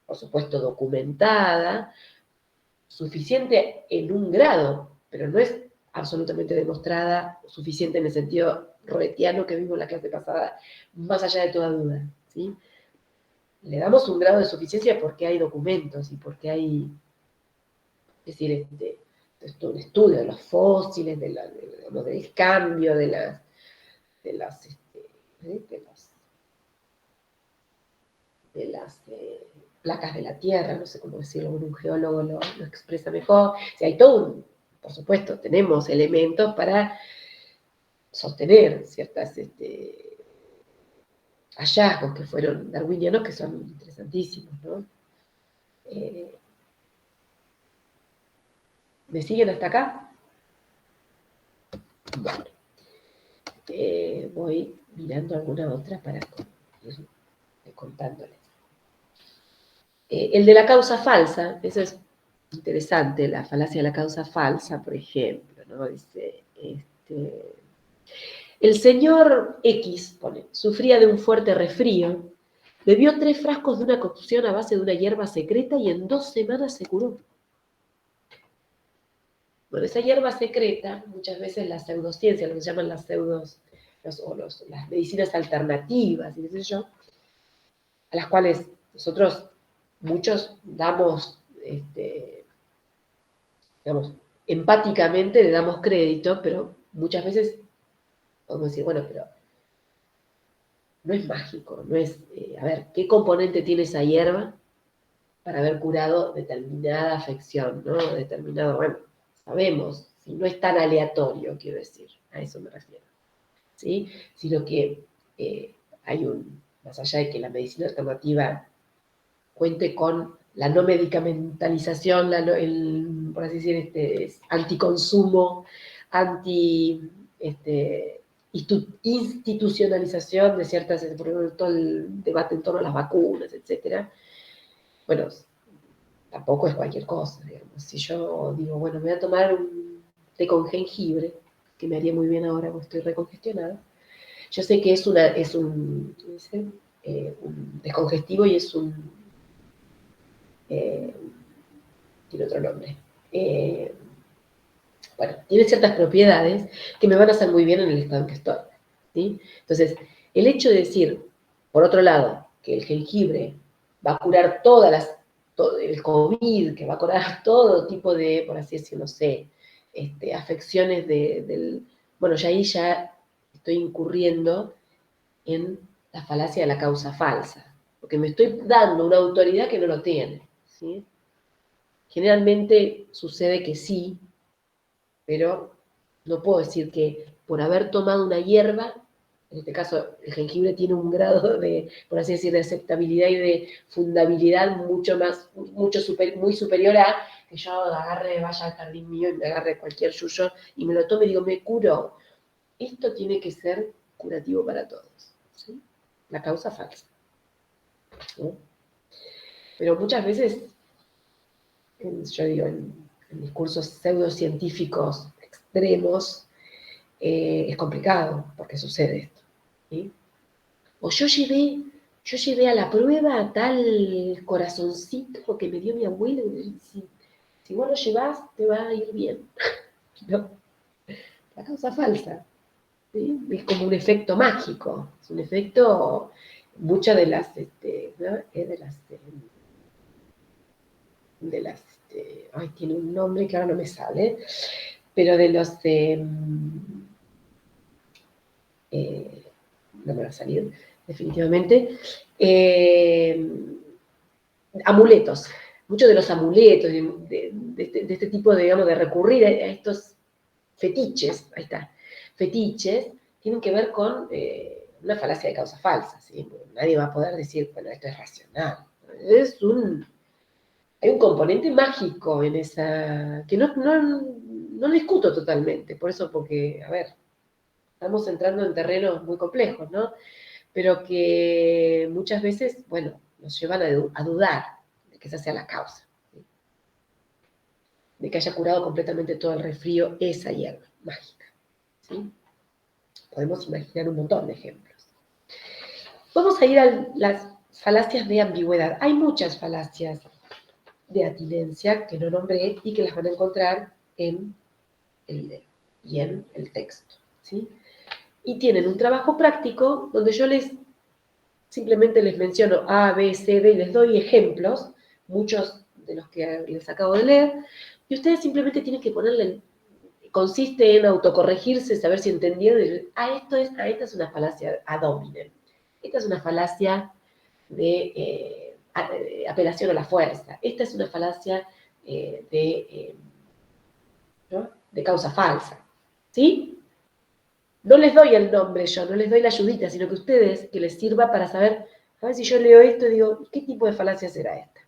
[SPEAKER 1] por supuesto, documentada, suficiente en un grado, pero no es absolutamente demostrada, suficiente en el sentido roetiano que vimos en la clase pasada, más allá de toda duda, ¿sí? Le damos un grado de suficiencia porque hay documentos y porque hay, es decir, un estudio de los fósiles, del cambio, de las placas de la Tierra, no sé cómo decirlo, un geólogo lo expresa mejor. O sea, hay todo por supuesto, tenemos elementos para sostener ciertas hallazgos que fueron darwinianos que son interesantísimos, ¿no? ¿Me siguen hasta acá? Bueno, voy mirando alguna otra para ir contándoles. El de la causa falsa, eso es interesante, la falacia de la causa falsa, por ejemplo, ¿no? Dice, el señor X, sufría de un fuerte resfrío, bebió 3 frascos de una cocción a base de una hierba secreta y en 2 semanas se curó. Bueno, esa hierba secreta, muchas veces la pseudociencia, lo que se llaman las las medicinas alternativas, y qué sé yo, a las cuales nosotros, muchos, digamos, empáticamente le damos crédito, pero muchas veces podemos decir, bueno, pero no es mágico, no es, a ver, ¿qué componente tiene esa hierba para haber curado determinada afección, ¿no? Determinado, bueno. sabemos, si no es tan aleatorio, quiero decir, a eso me refiero, ¿sí? Sino que hay más allá de que la medicina alternativa cuente con la no medicamentalización, por así decir, anticonsumo, institucionalización de ciertas, por ejemplo, todo el debate en torno a las vacunas, etcétera. Bueno, tampoco es cualquier cosa, digamos. Si yo digo, bueno, me voy a tomar un té con jengibre, que me haría muy bien ahora porque estoy recongestionada, yo sé que es un descongestivo y tiene otro nombre. Bueno, tiene ciertas propiedades que me van a hacer muy bien en el estado en que estoy, ¿sí? Entonces, el hecho de decir, por otro lado, que el jengibre va a curar todo el COVID, que va a curar todo tipo de, por así decirlo, no sé, afecciones bueno, ya ahí ya estoy incurriendo en la falacia de la causa falsa, porque me estoy dando una autoridad que no lo tiene, ¿sí? Generalmente sucede que sí, pero no puedo decir que por haber tomado una hierba, en este caso el jengibre tiene un grado de, por así decir, de aceptabilidad y de fundabilidad muy superior a que yo agarre, vaya al jardín mío y me agarre cualquier yuyo y me lo tome y digo, me curo. Esto tiene que ser curativo para todos, ¿sí? La causa falsa, ¿no? Pero muchas veces, yo digo, en discursos pseudocientíficos extremos, es complicado porque sucede esto, ¿sí? O yo llevé a la prueba tal corazoncito que me dio mi abuelo, y si vos lo llevás, te va a ir bien. No, la causa falsa, ¿sí? Es como un efecto mágico, es un efecto, muchas de las, ¿no? Ay, tiene un nombre que ahora no me sale, pero de los no me va a salir definitivamente, amuletos, muchos de los amuletos, de este tipo, digamos, de recurrir a estos fetiches, ahí está, fetiches, tienen que ver con una falacia de causa falsa, ¿sí? Nadie va a poder decir, bueno, esto es racional. Hay un componente mágico en esa, que no discuto totalmente, por eso, porque, a ver, estamos entrando en terrenos muy complejos, ¿no? Pero que muchas veces, bueno, nos llevan a dudar de que esa sea la causa, ¿sí? De que haya curado completamente todo el resfrío esa hierba mágica, ¿sí? Podemos imaginar un montón de ejemplos. Vamos a ir a las falacias de ambigüedad. Hay muchas falacias de atinencia que no nombré y que las van a encontrar en el video y en el texto, ¿sí? Y tienen un trabajo práctico donde yo simplemente les menciono A, B, C, D y les doy ejemplos, muchos de los que les acabo de leer, y ustedes simplemente tienen que ponerle, consiste en autocorregirse, saber si entendieron, esta es una falacia ad hominem, esta es una falacia de apelación a la fuerza, esta es una falacia ¿no? de causa falsa, ¿sí? No les doy el nombre yo, no les doy la ayudita, sino que ustedes, que les sirva para saber, a ver si yo leo esto y digo, ¿qué tipo de falacia será esta?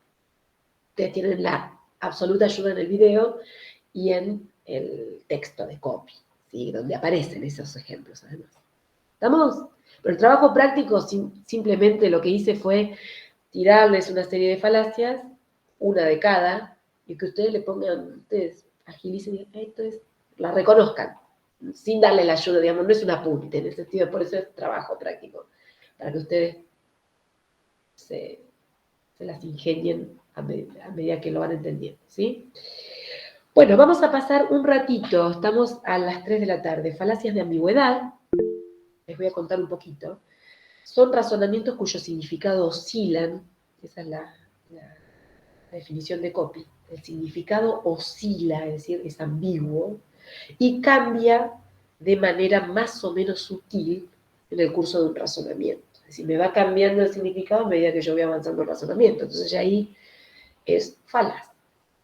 [SPEAKER 1] Ustedes tienen la absoluta ayuda en el video y en el texto de copy, ¿sí? Donde aparecen esos ejemplos, además. ¿Estamos? Pero el trabajo práctico simplemente lo que hice fue tirarles una serie de falacias, una de cada, y que ustedes le pongan, ustedes agilicen y esto es, la reconozcan, sin darle la ayuda, digamos, no es un apunte en el sentido, por eso es trabajo práctico, para que ustedes se las ingenien a medida que lo van entendiendo, ¿sí? Bueno, vamos a pasar un ratito, estamos a las 3 de la tarde, falacias de ambigüedad, les voy a contar un poquito. Son razonamientos cuyo significado oscilan, esa es la definición de copy, el significado oscila, es decir, es ambiguo, y cambia de manera más o menos sutil en el curso de un razonamiento. Es decir, me va cambiando el significado a medida que yo voy avanzando el razonamiento. Entonces ya ahí es falaz,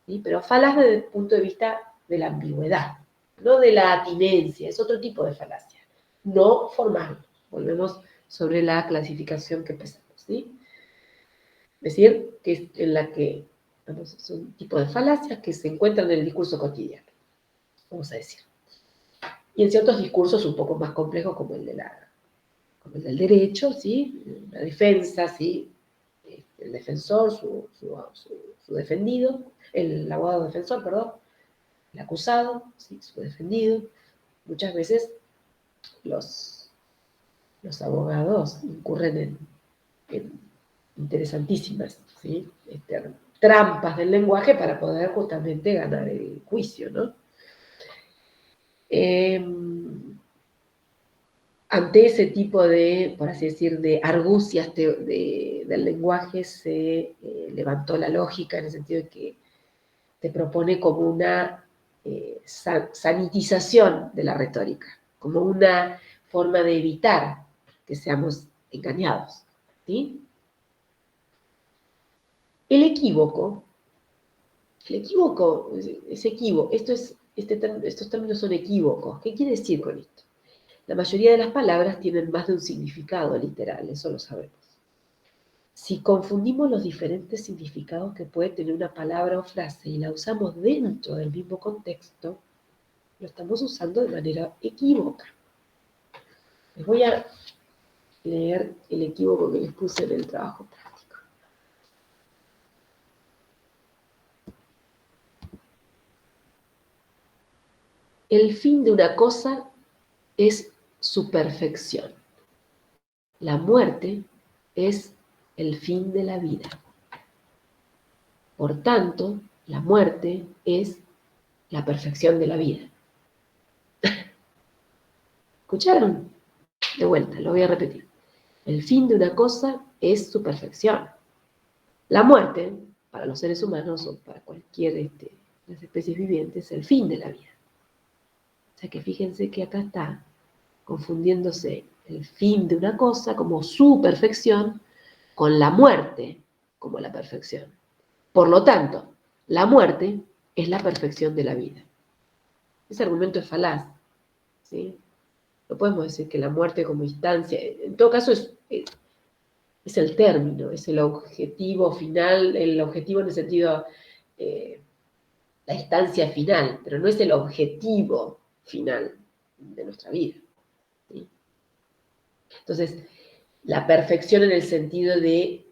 [SPEAKER 1] ¿sí? Pero falaz desde el punto de vista de la ambigüedad, no de la atinencia, es otro tipo de falacia, no formal. Volvemos sobre la clasificación que empezamos, ¿sí? Es decir, que es en la que es un tipo de falacias que se encuentran en el discurso cotidiano, vamos a decir. Y en ciertos discursos un poco más complejos como el del derecho, ¿sí? La defensa, ¿sí? El defensor, su defendido, el abogado defensor, perdón, el acusado, ¿sí? Su defendido. Muchas veces los abogados incurren en interesantísimas, ¿sí? Trampas del lenguaje para poder justamente ganar el juicio, ¿no? Ante ese tipo de, por así decir, de argucias del lenguaje se levantó la lógica en el sentido de que te propone como una sanitización de la retórica, como una forma de evitar que seamos engañados, ¿sí? El equívoco, es equívoco, estos términos son equívocos. ¿Qué quiere decir con esto? La mayoría de las palabras tienen más de un significado literal, eso lo sabemos. Si confundimos los diferentes significados que puede tener una palabra o frase y la usamos dentro del mismo contexto, lo estamos usando de manera equívoca. Les voy a leer el equívoco que les puse en el trabajo práctico. El fin de una cosa es su perfección. La muerte es el fin de la vida. Por tanto, la muerte es la perfección de la vida. ¿Escucharon? De vuelta, lo voy a repetir. El fin de una cosa es su perfección. La muerte, para los seres humanos o para cualquier de las especies vivientes, es el fin de la vida. O sea que fíjense que acá está confundiéndose el fin de una cosa como su perfección con la muerte como la perfección. Por lo tanto, la muerte es la perfección de la vida. Ese argumento es falaz, ¿sí? No podemos decir que la muerte como instancia, en todo caso es el término, es el objetivo final, el objetivo en el sentido, la instancia final, pero no es el objetivo final de nuestra vida, ¿sí? Entonces, la perfección en el sentido de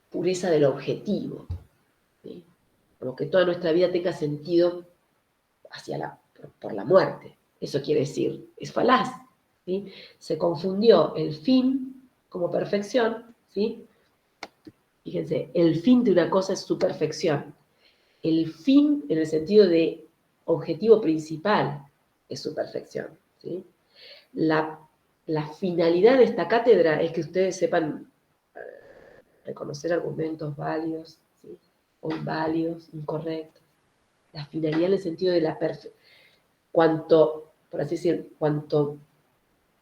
[SPEAKER 1] pureza del objetivo, ¿sí? Como que toda nuestra vida tenga sentido por la muerte. Eso quiere decir, es falaz, ¿sí? Se confundió el fin como perfección, ¿sí? Fíjense, el fin de una cosa es su perfección. El fin, en el sentido de objetivo principal, es su perfección, ¿sí? La finalidad de esta cátedra es que ustedes sepan reconocer argumentos válidos, ¿sí? O inválidos, incorrectos. La finalidad en el sentido de la perfección. Por así decir, cuanto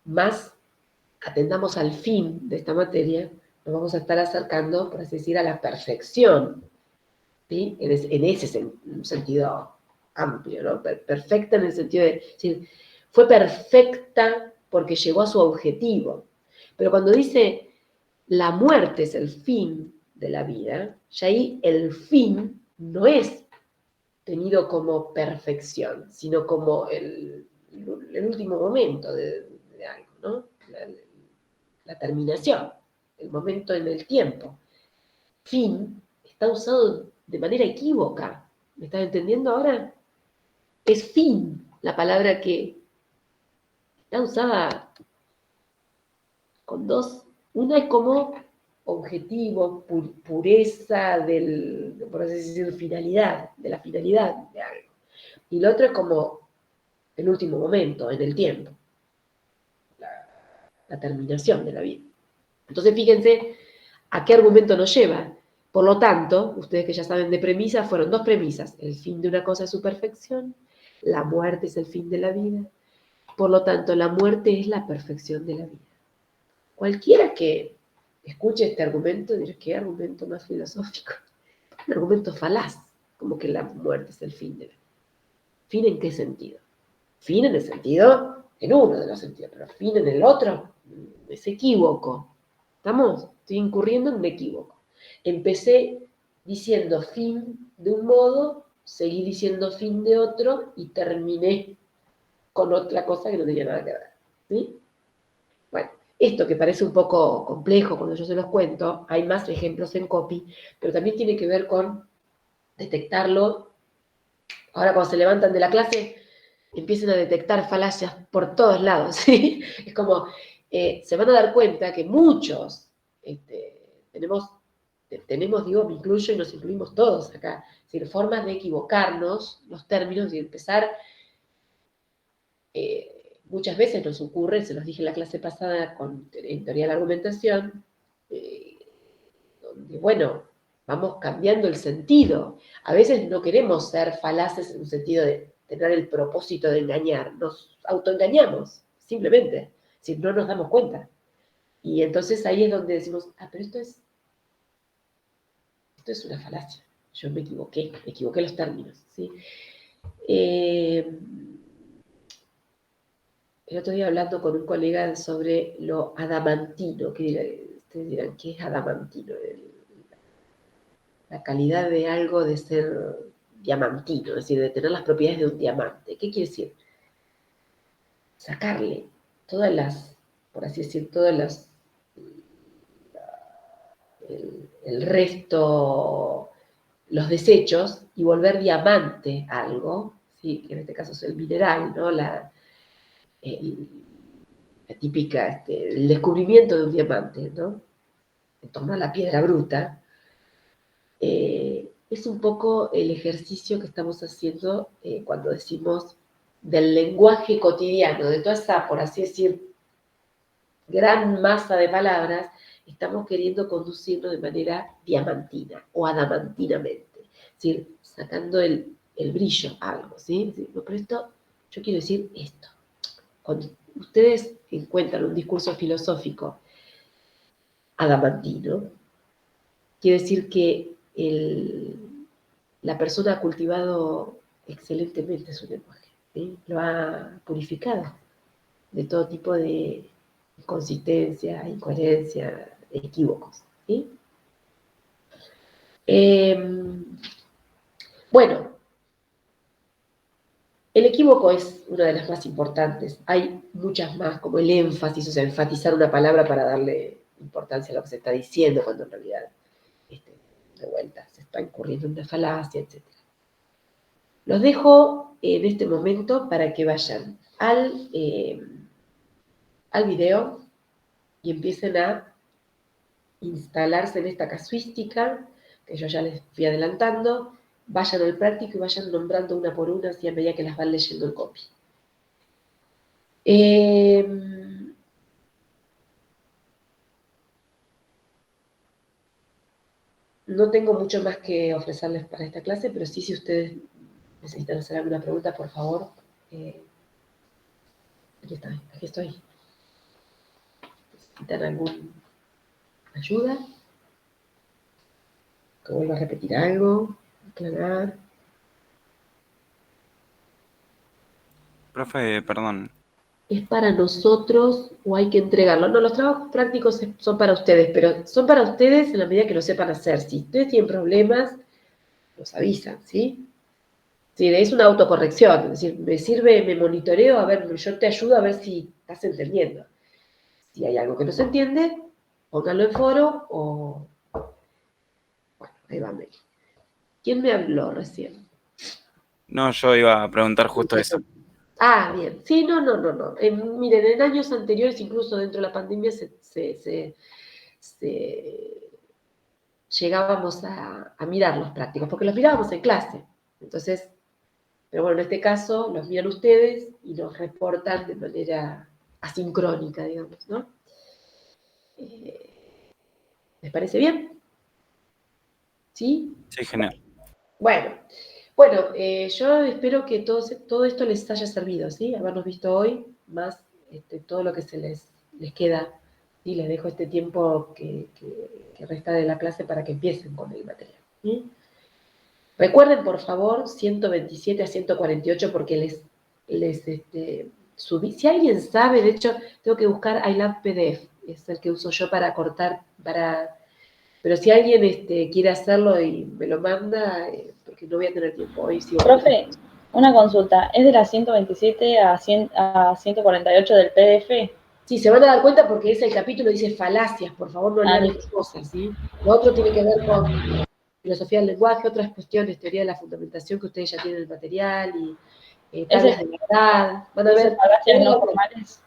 [SPEAKER 1] más atendamos al fin de esta materia, nos vamos a estar acercando, por así decir, a la perfección, ¿sí? En ese sentido amplio, ¿no? Perfecta en el sentido de decir, fue perfecta porque llegó a su objetivo. Pero cuando dice la muerte es el fin de la vida, ya ahí el fin no es tenido como perfección, sino como el último momento de algo, ¿no? La terminación, el momento en el tiempo. Fin está usado de manera equívoca. ¿Me estás entendiendo ahora? Es fin la palabra que está usada con dos. Una es como objetivo, pureza por así decir, finalidad, de la finalidad de algo. Y la otra es como el último momento, en el tiempo. La terminación de la vida. Entonces, fíjense a qué argumento nos lleva. Por lo tanto, ustedes que ya saben de premisas, fueron dos premisas. El fin de una cosa es su perfección, la muerte es el fin de la vida. Por lo tanto, la muerte es la perfección de la vida. Cualquiera que escuche este argumento dirá, ¿qué argumento más filosófico? un argumento falaz, como que la muerte es el fin de la vida. ¿Fin en qué sentido? Fin en el sentido, en uno de los sentidos, pero fin en el otro, es equívoco. ¿Estamos? Estoy incurriendo en un equívoco. Empecé diciendo fin de un modo, seguí diciendo fin de otro y terminé con otra cosa que no tenía nada que ver. ¿Sí? Bueno, esto que parece un poco complejo cuando yo se los cuento, hay más ejemplos en copy, pero también tiene que ver con detectarlo. Ahora cuando se levantan de la clase, empiecen a detectar falacias por todos lados, ¿sí? Es como, se van a dar cuenta que muchos digo, me incluyo y nos incluimos todos acá, es decir, formas de equivocarnos, los términos, y empezar, muchas veces nos ocurre, se los dije en la clase pasada en teoría de la argumentación, donde, bueno, vamos cambiando el sentido. A veces no queremos ser falaces en un sentido de tener el propósito de engañar, nos autoengañamos, simplemente, si no nos damos cuenta. Y entonces ahí es donde decimos, pero esto es una falacia, yo me equivoqué los términos, ¿sí? El otro día hablando con un colega sobre lo adamantino, que ustedes dirán, ¿qué es adamantino? La calidad de algo de ser diamantino, es decir, de tener las propiedades de un diamante. ¿Qué quiere decir? Sacarle todas las, por así decir, el resto, los desechos, y volver diamante algo, ¿sí? Que en este caso es el mineral, ¿no? El, la típica, el descubrimiento de un diamante, ¿no? En torno a la piedra bruta, es un poco el ejercicio que estamos haciendo cuando decimos del lenguaje cotidiano, de toda esa, por así decir, gran masa de palabras, estamos queriendo conducirlo de manera diamantina o adamantinamente, es decir, sacando el brillo a algo, ¿sí? No, pero esto, yo quiero decir esto. Cuando ustedes encuentran un discurso filosófico adamantino, quiere decir que la persona ha cultivado excelentemente su lenguaje, ¿sí? Lo ha purificado de todo tipo de inconsistencia, incoherencia, equívocos, ¿sí? Bueno, el equívoco es una de las más importantes. Hay muchas más, como el énfasis, o sea, enfatizar una palabra para darle importancia a lo que se está diciendo, cuando en realidad, de vuelta, se está incurriendo en una falacia, etc. Los dejo en este momento para que vayan al video y empiecen a instalarse en esta casuística, que yo ya les fui adelantando, vayan al práctico y vayan nombrando una por una, así a medida que las van leyendo el copy. No tengo mucho más que ofrecerles para esta clase, pero sí, si ustedes necesitan hacer alguna pregunta, por favor, aquí estoy. ¿Necesitan alguna ayuda? Que vuelva a repetir algo, aclarar.
[SPEAKER 2] Profe, perdón.
[SPEAKER 1] ¿Es para nosotros o hay que entregarlo? No, los trabajos prácticos son para ustedes, pero son para ustedes en la medida que lo sepan hacer. Si ustedes tienen problemas, los avisan, ¿sí? Sí, es una autocorrección, es decir, me sirve, me monitoreo, a ver, yo te ayudo a ver si estás entendiendo. Si hay algo que no se entiende, pónganlo en foro o... Bueno, ahí va Mel. ¿Quién me habló recién?
[SPEAKER 2] No, yo iba a preguntar justo eso.
[SPEAKER 1] Bien. Sí, no. Miren, en años anteriores, incluso dentro de la pandemia, llegábamos a mirar los prácticos, porque los mirábamos en clase. Entonces, pero bueno, en este caso los miran ustedes y los reportan de manera asincrónica, digamos, ¿no? ¿Les parece bien? ¿Sí?
[SPEAKER 2] Sí, genial.
[SPEAKER 1] Bueno, yo espero que todo esto les haya servido, ¿sí? Habernos visto hoy, más todo lo que les queda, y les dejo este tiempo que resta de la clase para que empiecen con el material, ¿sí? Recuerden, por favor, 127 a 148 porque les subí. Si alguien sabe, de hecho, tengo que buscar iLab PDF, es el que uso yo para cortar, pero si alguien quiere hacerlo y me lo manda, porque no voy a tener tiempo hoy. Sí,
[SPEAKER 3] Profe, una consulta, ¿es de las 127 a 148 del PDF?
[SPEAKER 1] Sí, se van a dar cuenta porque ese capítulo dice falacias, por favor no lean
[SPEAKER 3] listo.
[SPEAKER 1] las cosas, ¿sí? Lo otro tiene que ver con filosofía del lenguaje, otras cuestiones, teoría de la fundamentación que ustedes ya tienen en el material y tablas de verdad. Van a ver
[SPEAKER 3] falacias no formales.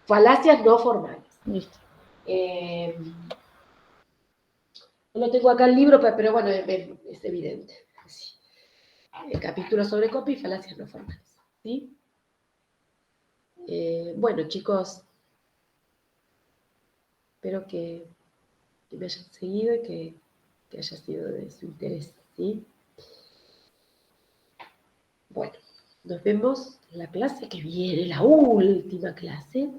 [SPEAKER 1] Falacias no formales.
[SPEAKER 3] Listo.
[SPEAKER 1] No lo tengo acá el libro, pero bueno, es evidente. Sí. El capítulo sobre copia y falacias no formales. ¿Sí? Bueno, chicos, espero que me hayan seguido y que haya sido de su interés. ¿Sí? Bueno, nos vemos en la clase que viene, la última clase,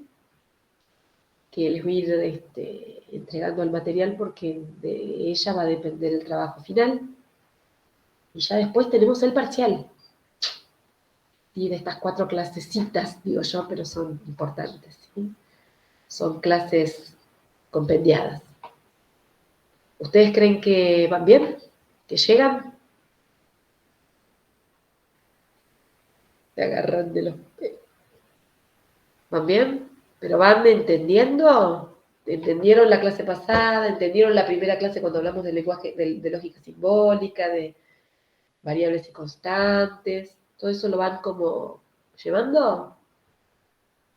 [SPEAKER 1] que les voy a ir entregando el material porque de ella va a depender el trabajo final. Y ya después tenemos el parcial. Y de estas 4 clasecitas, digo yo, pero son importantes. ¿Sí? Son clases compendiadas. ¿Ustedes creen que van bien? ¿Que llegan? Se agarran de los pelos. ¿Van bien? ¿Pero van entendiendo? ¿Entendieron la clase pasada? ¿Entendieron la primera clase cuando hablamos de lenguaje, de lógica simbólica, de variables y constantes? ¿Todo eso lo van como llevando?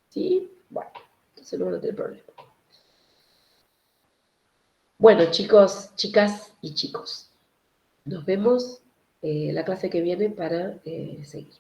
[SPEAKER 1] ¿Sí? Bueno, entonces no van a tener problema. Bueno, chicos, chicas y chicos, nos vemos la clase que viene para seguir.